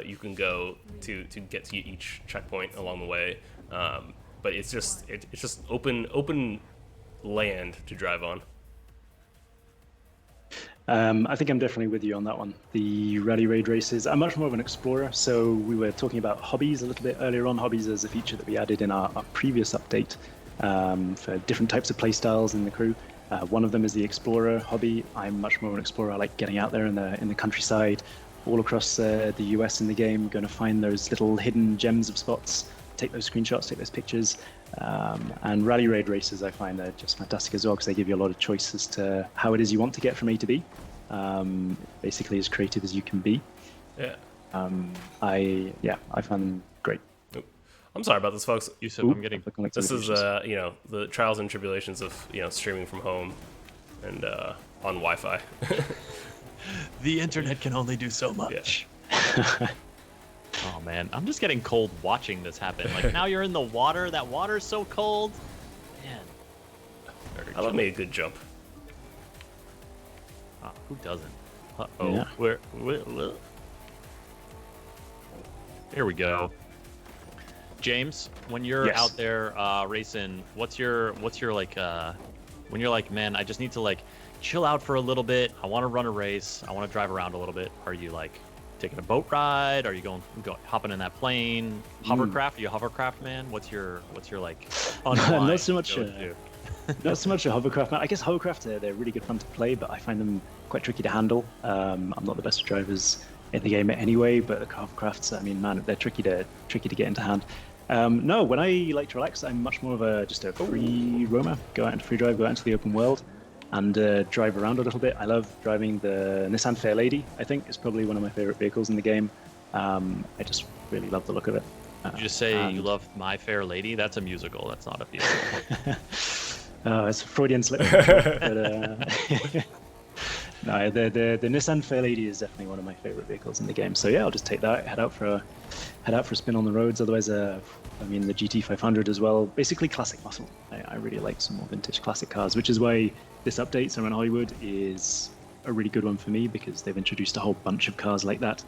you can go to get to each checkpoint along the way. But it's just open land to drive on. I think I'm definitely with you on that one. The rally raid races, I'm much more of an explorer. So we were talking about hobbies a little bit earlier on. Hobbies is a feature that we added in our previous update for different types of playstyles in the crew. One of them is the explorer hobby. I'm much more of an explorer. I like getting out there in the countryside, all across the US in the game, going to find those little hidden gems of spots, take those screenshots, take those pictures. And rally raid races I find are just fantastic as well, because they give you a lot of choice as to how it is you want to get from A to B. Basically as creative as you can be. Yeah. I find them great. I'm sorry about this, folks. Yusuf, I'm getting... This is, the trials and tribulations of, streaming from home and on Wi-Fi. The internet can only do so much. Yeah. Oh, man. I'm just getting cold watching this happen. Like, now you're in the water. That water's so cold. Man. I love me a good jump. Oh, who doesn't? Uh-oh. Yeah. Where? Here we go. James, when you're Yes. out there racing, what's your like when you're like, man, I just need to like chill out for a little bit. I want to run a race. I want to drive around a little bit. Are you like taking a boat ride? Are you hopping in that plane? Hovercraft? Are you a hovercraft man? What's your like unwind? Not so much. go-to? Not so much a hovercraft. I guess hovercraft they're really good fun to play, but I find them quite tricky to handle. I'm not the best drivers in the game anyway, but the hovercrafts, I mean, man, they're tricky to get into hand. No, when I like to relax, I'm much more of just a free roamer. Go out into free drive, go out into the open world, and drive around a little bit. I love driving the Nissan Fairlady. I think it's probably one of my favorite vehicles in the game. I just really love the look of it. Did you just say you love My Fair Lady? That's a musical. That's not a vehicle. It's a Freudian slip. But, no, the Nissan Fairlady is definitely one of my favorite vehicles in the game. So yeah, I'll just take that, head out for a spin on the roads. Otherwise, the GT500 as well. Basically, classic muscle. I really like some more vintage classic cars, which is why this update, Summer in Hollywood, is a really good one for me, because they've introduced a whole bunch of cars like that.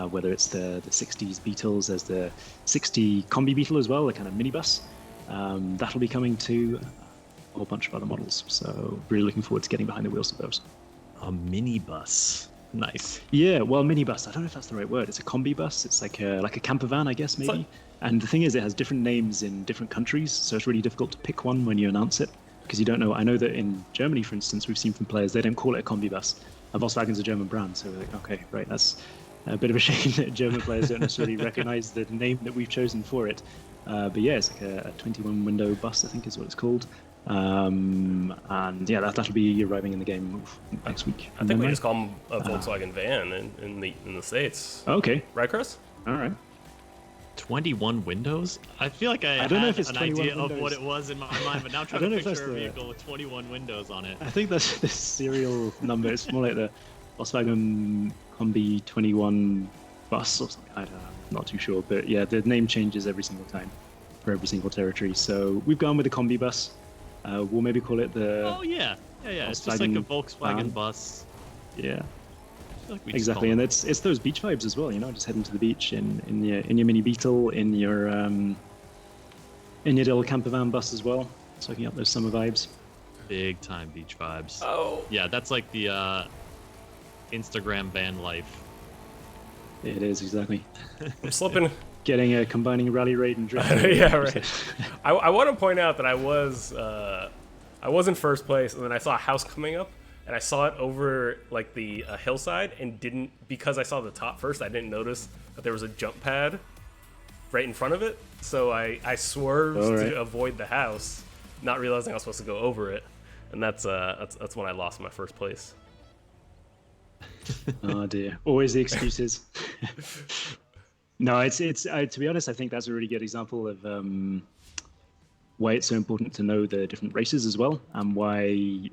Whether it's the 60s Beetles, there's the 60 Combi Beetle as well, the kind of minibus. That'll be coming to a whole bunch of other models. So really looking forward to getting behind the wheels of those. A minibus. Nice. Yeah, well, minibus. I don't know if that's the right word. It's a combi bus. It's like a camper van, I guess, maybe. And the thing is, it has different names in different countries, so it's really difficult to pick one when you announce it, because you don't know. I know that in Germany, for instance, we've seen from players, they don't call it a combi bus. And Volkswagen's a German brand, so we're like, okay, right, that's a bit of a shame that German players don't necessarily recognize the name that we've chosen for it. But yeah, it's like a 21 window bus, I think is what it's called. And yeah, that'll be arriving in the game next week. I think we just call them a Volkswagen van in the States. Okay. Right, Chris? All right. 21 windows? I feel like I don't know had if it's an 21 idea windows. of what it was in my mind, but now I'm trying to picture a vehicle with 21 windows on it. I think that's the serial number. It's more like the Volkswagen Combi 21 bus or something. I don't know. I'm not too sure. But yeah, the name changes every single time for every single territory. So we've gone with the Combi bus. We'll maybe call it the... Oh, yeah. Yeah. It's just like a Volkswagen bus. Yeah. Like Exactly, and it's those beach vibes as well. Just heading to the beach in your mini Beetle, in your little camper van bus as well, soaking up those summer vibes. Big time beach vibes. Oh, yeah, that's like the Instagram van life. It is exactly. I'm slipping. Combining rally raid and drift. Yeah, right. I want to point out that I was in first place, and then I saw a house coming up. And I saw it over like the hillside, and because I saw the top first, I didn't notice that there was a jump pad right in front of it. So I swerved to avoid the house, not realizing I was supposed to go over it, and that's when I lost my first place. Oh dear, always the excuses. No, it's to be honest, I think that's a really good example of why it's so important to know the different races as well, and why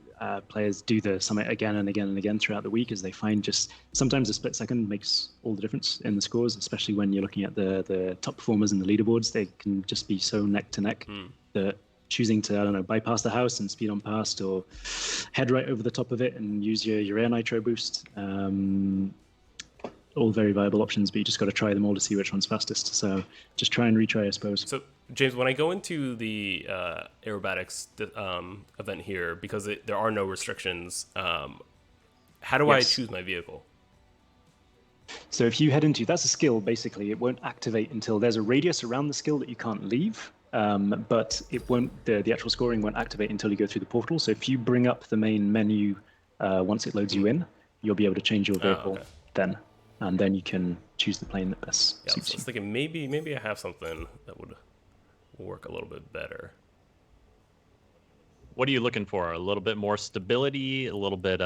players do the summit again and again and again throughout the week, as they find just sometimes a split second makes all the difference in the scores, especially when you're looking at the top performers in the leaderboards. They can just be so neck to neck that choosing to, bypass the house and speed on past, or head right over the top of it and use your air nitro boost. All very viable options, but you just got to try them all to see which one's fastest. So just try and retry, I suppose. So, James, when I go into the aerobatics event here, because there are no restrictions, how do I choose my vehicle? So if you head into, that's a skill, basically. It won't activate until there's a radius around the skill that you can't leave, but it won't. The actual scoring won't activate until you go through the portal. So if you bring up the main menu once it loads you in, you'll be able to change your vehicle then. And then you can choose the plane that best suits you. I was thinking maybe I have something that would work a little bit better. What are you looking for? A little bit more stability, a little bit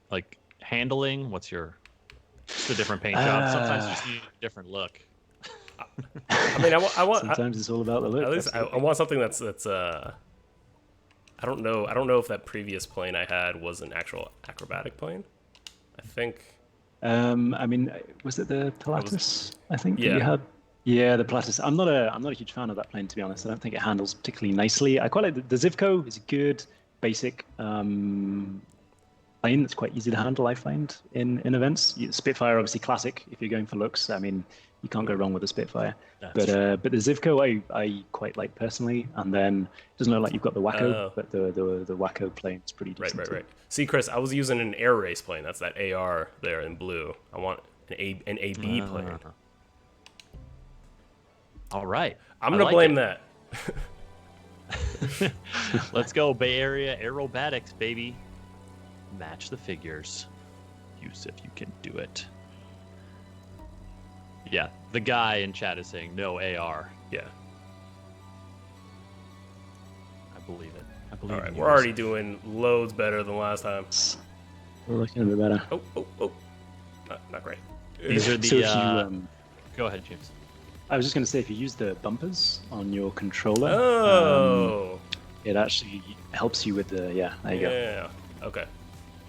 like handling? What's just a different paint job? Sometimes you just need a different look. I mean, I want. Sometimes it's all about the look. At least I want something that's. I don't know if that previous plane I had was an actual acrobatic plane. I think. I mean, was it the Pilatus? I think that you had. Yeah, the Pilatus. I'm not a huge fan of that plane, to be honest. I don't think it handles particularly nicely. I quite like the Zivco. Is a good basic plane that's quite easy to handle, I find, in events. Spitfire, obviously classic if you're going for looks. I mean, you can't go wrong with a Spitfire. But the Zivco I quite like personally, and then it doesn't look like you've got the Wacko, but the Wacko plane is pretty decent. Right. See, Chris, I was using an air race plane. That's that AR there in blue. I want an AB plane. All right. I'm gonna blame that. Let's go, Bay Area aerobatics, baby. Match the figures. Yusuf, you can do it. Yeah, the guy in chat is saying no AR. Yeah. I believe it. All right, we're already doing loads better than last time. We're looking a bit better. Oh. Not great. These are the... So if you, go ahead, James. I was just going to say, if you use the bumpers on your controller, it actually helps you with the... Yeah, there you go. Yeah, okay.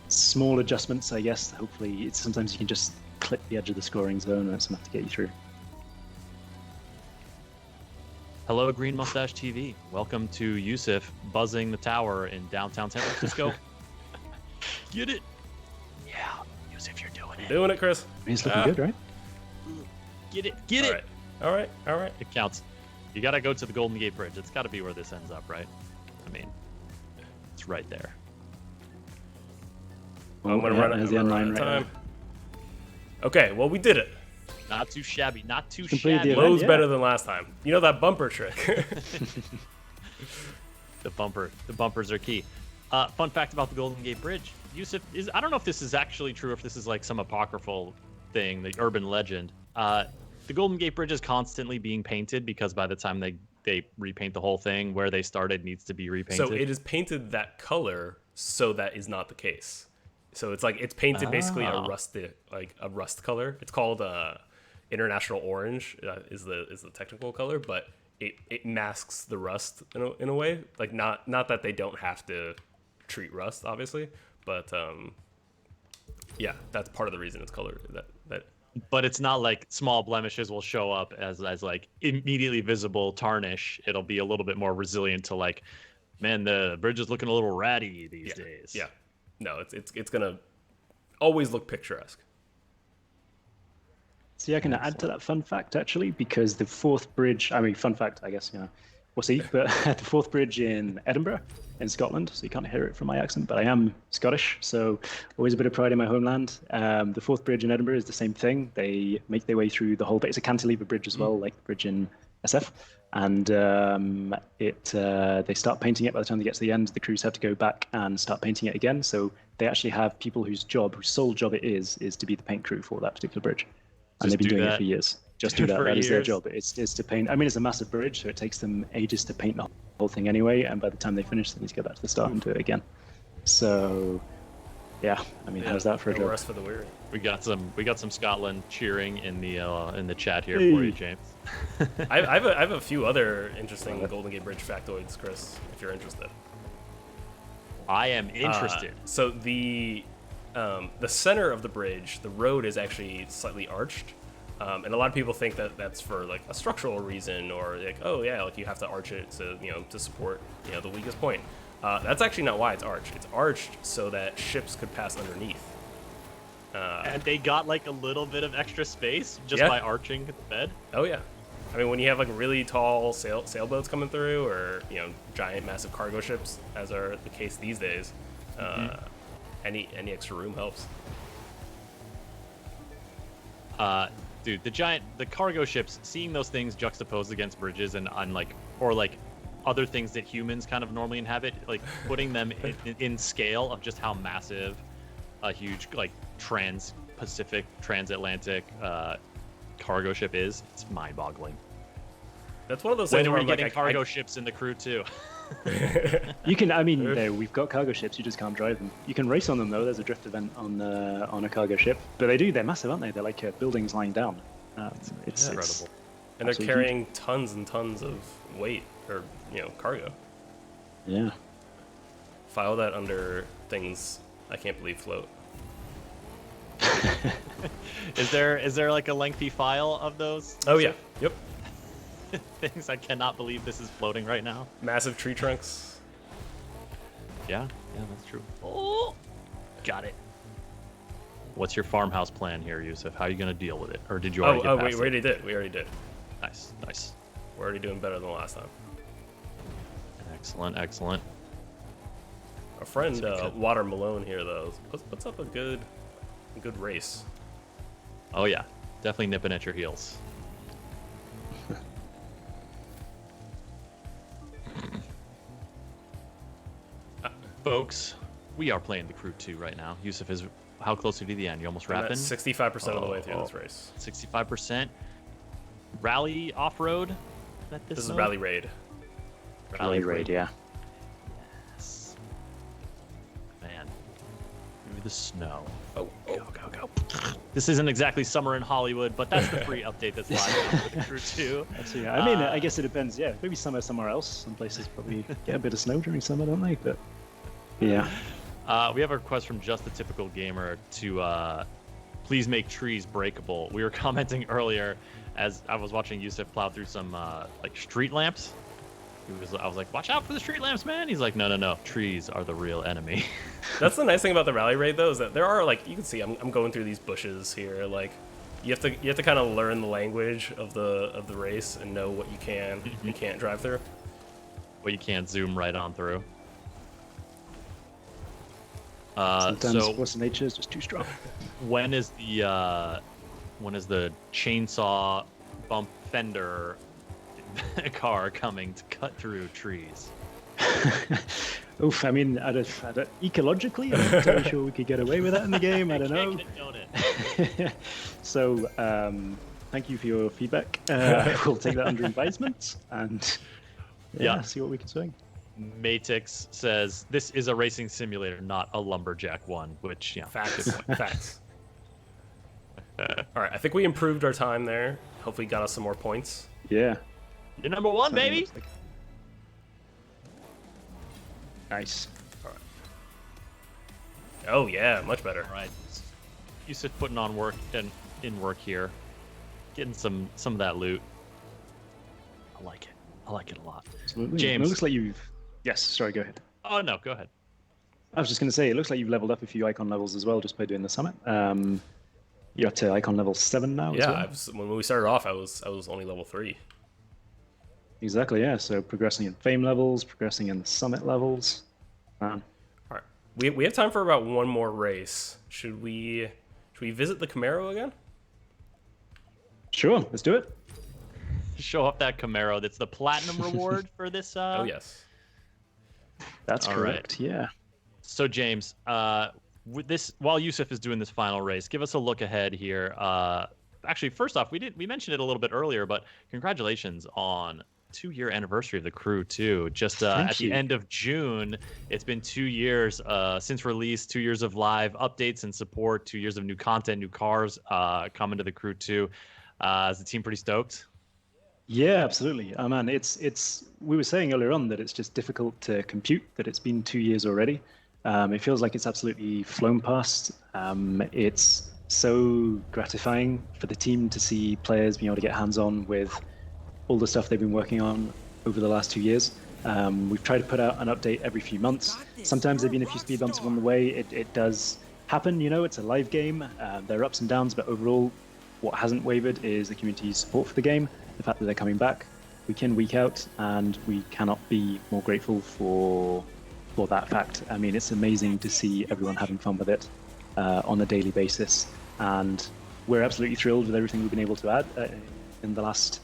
Small adjustments, I guess. Hopefully, sometimes you can just clip the edge of the scoring zone, and it's enough to get you through. Hello, Green Mustache TV. Welcome to Yusuf buzzing the tower in downtown San Francisco. Get it? Yeah, Yusuf, you're doing it. Doing it, Chris. It's looking good, right? Get it. All right. It counts. You got to go to the Golden Gate Bridge. It's got to be where this ends up, right? I mean, it's right there. I'm going to run out of time. Okay, well, we did it. Not too shabby. Not too Completed shabby. Loads better than last time. You know that bumper trick. The bumpers are key. Fun fact about the Golden Gate Bridge. Yusuf I don't know if this is actually true, if this is like some apocryphal thing, the urban legend. the Golden Gate Bridge is constantly being painted because by the time they repaint the whole thing, where they started needs to be repainted. So it is painted that color, so that is not the case. So it's like it's painted basically a rust color. It's called International Orange is the technical color, but it masks the rust in a way. Like not that they don't have to treat rust, obviously, but yeah, that's part of the reason it's colored that. But it's not like small blemishes will show up as like immediately visible tarnish. It'll be a little bit more resilient to like, man, the bridge is looking a little ratty these days. Yeah, no, it's gonna always look picturesque. See, I can add to that fun fact actually, because the fourth bridge. I mean, fun fact, I guess, we'll see. But the fourth bridge in Edinburgh, in Scotland, so you can't hear it from my accent, but I am Scottish, so always a bit of pride in my homeland. The fourth bridge in Edinburgh is the same thing. They make their way through the whole, but it's a cantilever bridge as well, like the bridge in SF. And they start painting it. By the time they get to the end, the crews have to go back and start painting it again. So they actually have people whose sole job it is to be the paint crew for that particular bridge. And they've been doing it for years. Just do that. That is their job. It's to paint. I mean, it's a massive bridge, so it takes them ages to paint the whole thing anyway. And by the time they finish, they need to go back to the start and do it again. So, yeah. I mean, how's that for a job? Rest for the weary. We got some Scotland cheering in the chat here for you, James. I have a few other interesting Golden Gate Bridge factoids, Chris, if you're interested. I am interested. So the center of the bridge, the road is actually slightly arched. And a lot of people think that that's for like a structural reason, or like, oh yeah, like you have to arch it to support the weakest point. That's actually not why it's arched. It's arched so that ships could pass underneath. And they got like a little bit of extra space just by arching the bed. Oh yeah, I mean when you have like really tall sailboats coming through, or giant massive cargo ships, as are the case these days, any extra room helps. Dude, the cargo ships, seeing those things juxtaposed against bridges and or other things that humans kind of normally inhabit, like putting them in scale of just how massive a huge like trans-Pacific, transatlantic cargo ship is, it's mind-boggling. That's one of those things where we're getting cargo ships in the crew too. You can, I mean, we've got cargo ships, you just can't drive them. You can race on them though. There's a drift event on a cargo ship, but they're massive, aren't they? They're like buildings lying down. It's incredible, and they're carrying tons and tons of weight or cargo. Yeah. File that under things I can't believe float. Is there like a lengthy file of those? Oh yeah. Yep. Things I cannot believe this is floating right now. Massive tree trunks. Yeah, that's true. Oh, got it. What's your farmhouse plan here, Yusuf? How are you going to deal with it? Or did you already get past we already did. We already did. Nice. We're already doing better than last time. Excellent. Our friend Water Malone here, though, puts up a good race. Oh yeah, definitely nipping at your heels. Folks, we are playing the Crew 2 right now. Yusuf is how close are you to the end? You almost wrapping? 65% of the way through this race. 65%. Rally off-road? This is Rally Raid. Rally Raid, yeah. Yes. Man. Give me the snow. Go. This isn't exactly summer in Hollywood, but that's the free update that's live for the Crew 2. Actually, I mean, I guess it depends. Yeah, maybe summer somewhere else. Some places probably get a bit of snow during summer, don't they? But yeah. We have a request from Just the Typical Gamer to please make trees breakable. We were commenting earlier as I was watching Yusuf plow through some like street lamps. I was like, watch out for the street lamps, man. He's like, no, trees are the real enemy. That's the nice thing about the Rally Raid, though, is that there are, like, you can see I'm going through these bushes here. Like, you have to kind of learn the language of the race and know what you can and can't drive through. What you can't zoom right on through. Sometimes force of nature is just too strong. When is the chainsaw bump fender car coming to cut through trees? Oof, I mean, ecologically, I'm not totally sure we could get away with that in the game. I don't know. So, Thank you for your feedback. We'll take that under advisement and see what we can swing. Matix says this is a racing simulator, not a lumberjack one, which Facts. All right, I think we improved our time there. Hopefully got us some more points. Yeah. You're number one, baby. Like... Nice. All right. Oh yeah, much better. All right. Yusuf putting on work and in work here, getting some of that loot. I like it. I like it a lot. Absolutely. James, it looks like you've. Yes. Sorry. Go ahead. Oh no, go ahead. I was just going to say, it looks like you've leveled up a few icon levels as well just by doing the summit. You're up to icon level 7 now. Yeah, as well. When we started off, I was only level 3. Exactly. Yeah. So progressing in fame levels, progressing in the summit levels. All right. We have time for about one more race. Should we visit the Camaro again? Sure. Let's do it. Show up that Camaro. That's the platinum reward for this. Oh yes. That's all correct. Right. Yeah. So James, with this, while Yusuf is doing this final race, give us a look ahead here. Actually, first off, we mentioned it a little bit earlier, but congratulations on 2-year anniversary of the crew too. Just at the end of June, it's been 2 years since release, 2 years of live updates and support, 2 years of new content, new cars coming to the crew too. Is the team pretty stoked? Yeah, absolutely. Man, it's. We were saying earlier on that it's just difficult to compute that it's been 2 years already. It feels like it's absolutely flown past. It's so gratifying for the team to see players being able to get hands-on with all the stuff they've been working on over the last 2 years. We've tried to put out an update every few months. Sometimes there've been a few speed bumps along the way. It does happen, it's a live game. There are ups and downs, but overall, what hasn't wavered is the community's support for the game, the fact that they're coming back week in, week out, and we cannot be more grateful for that fact. I mean, it's amazing to see everyone having fun with it on a daily basis, and we're absolutely thrilled with everything we've been able to add in the last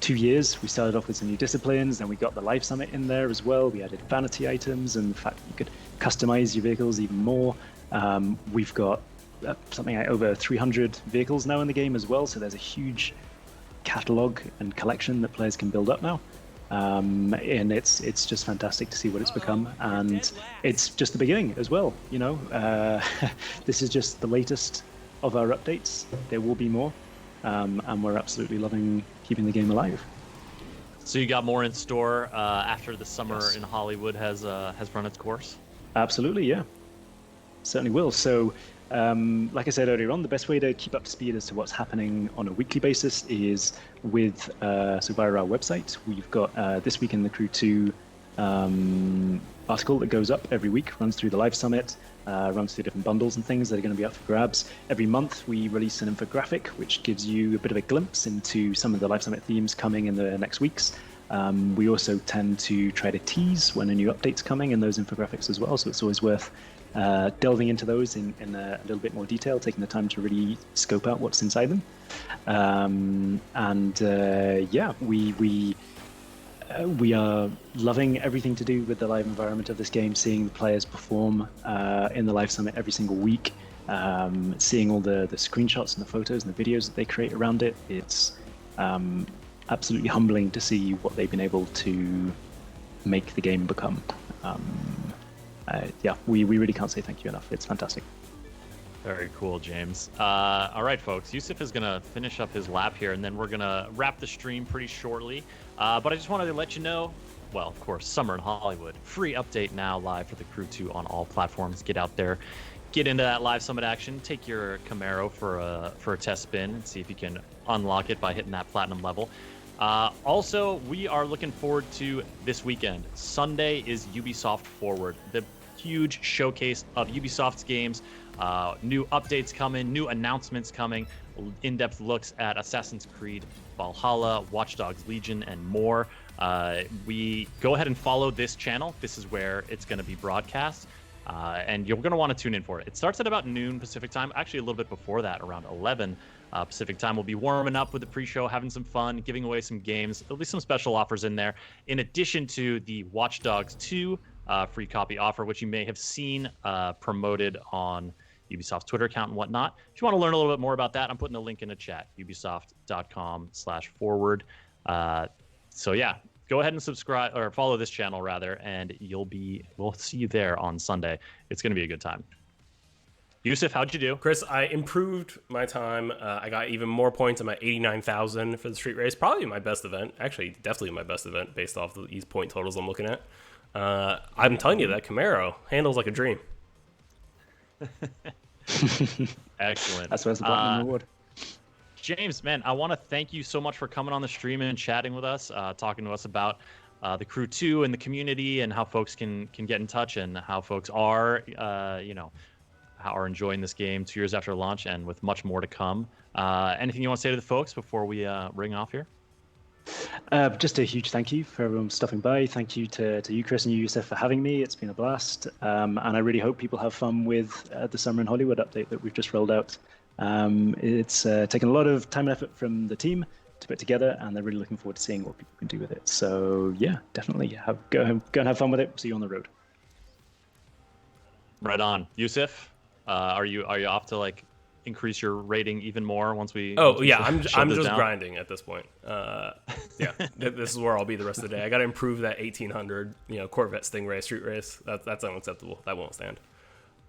2 years. We started off with some new disciplines, then we got the Live Summit in there as well. We added vanity items and the fact that you could customize your vehicles even more. We've got something like over 300 vehicles now in the game as well, so there's a huge catalog and collection that players can build up now. And it's just fantastic to see what it's become, and it's just the beginning as well. This is just the latest of our updates. There will be more, and we're absolutely loving keeping the game alive. So you got more in store after the summer in Hollywood has run its course? Absolutely, yeah, certainly will. So like I said earlier on, the best way to keep up to speed as to what's happening on a weekly basis is with via our website. We've got This Week in the Crew 2 article that goes up every week, runs through the Live Summit, runs through different bundles and things that are going to be up for grabs. Every month we release an infographic which gives you a bit of a glimpse into some of the Live Summit themes coming in the next weeks. We also tend to try to tease when a new update's coming in those infographics as well, so it's always worth delving into those in a little bit more detail, taking the time to really scope out what's inside them. We are loving everything to do with the live environment of this game, seeing the players perform in the Live Summit every single week, seeing all the screenshots and the photos and the videos that they create around it. It's absolutely humbling to see what they've been able to make the game become. We really can't say thank you enough. It's fantastic. Very cool, James. All right, folks. Yusuf is going to finish up his lap here, and then we're going to wrap the stream pretty shortly. But I just wanted to let you know, well, of course, Summer in Hollywood. Free update now live for the Crew 2 on all platforms. Get out there. Get into that Live Summit action. Take your Camaro for a test spin and see if you can unlock it by hitting that platinum level. Also, we are looking forward to this weekend. Sunday is Ubisoft Forward, the huge showcase of Ubisoft's games. New updates coming, new announcements coming, in-depth looks at Assassin's Creed Valhalla, Watch Dogs Legion, and more. We go ahead and follow this channel. This is where it's going to be broadcast. And you're going to want to tune in for it. It starts at about noon Pacific time, actually a little bit before that, around 11 Pacific time. We'll be warming up with the pre-show, having some fun, giving away some games. There'll be some special offers in there, in addition to the Watch Dogs 2 free copy offer, which you may have seen promoted on Ubisoft's Twitter account and whatnot. If you want to learn a little bit more about that, I'm putting the link in the chat, ubisoft.com/forward. So yeah, go ahead and subscribe or follow this channel rather, and we'll see you there on Sunday. It's going to be a good time. Yusuf, how'd you do? Chris, I improved my time. I got even more points. I'm at 89,000 for the street race. Probably my best event. Actually, definitely my best event based off these point totals I'm looking at. I'm telling you, that Camaro handles like a dream. Excellent. That's why it's a platinum reward. James, man, I want to thank you so much for coming on the stream and chatting with us, talking to us about the Crew 2 and the community and how folks can get in touch and how folks are, how are enjoying this game 2 years after launch and with much more to come. Anything you want to say to the folks before we ring off here? Just a huge thank you for everyone stopping by. Thank you to you, Chris, and you, Yusuf, for having me. It's been a blast. And I really hope people have fun with the Summer in Hollywood update that we've just rolled out. It's taken a lot of time and effort from the team to put together, and they're really looking forward to seeing what people can do with it. So yeah, definitely go and have fun with it. See you on the road. Right on. Yusuf, are you off to increase your rating even more once we? I'm just grinding at this point. This is where I'll be the rest of the day. I got to improve that 1800, Corvette Stingray street race. That's unacceptable. That won't stand.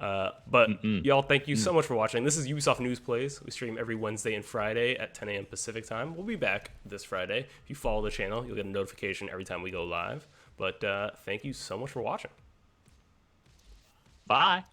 But y'all, thank you so much for watching. This is Ubisoft News Plays. We stream every Wednesday and Friday at 10 a.m. Pacific time. We'll be back this Friday. If you follow the channel, you'll get a notification every time we go live. But thank you so much for watching. Bye.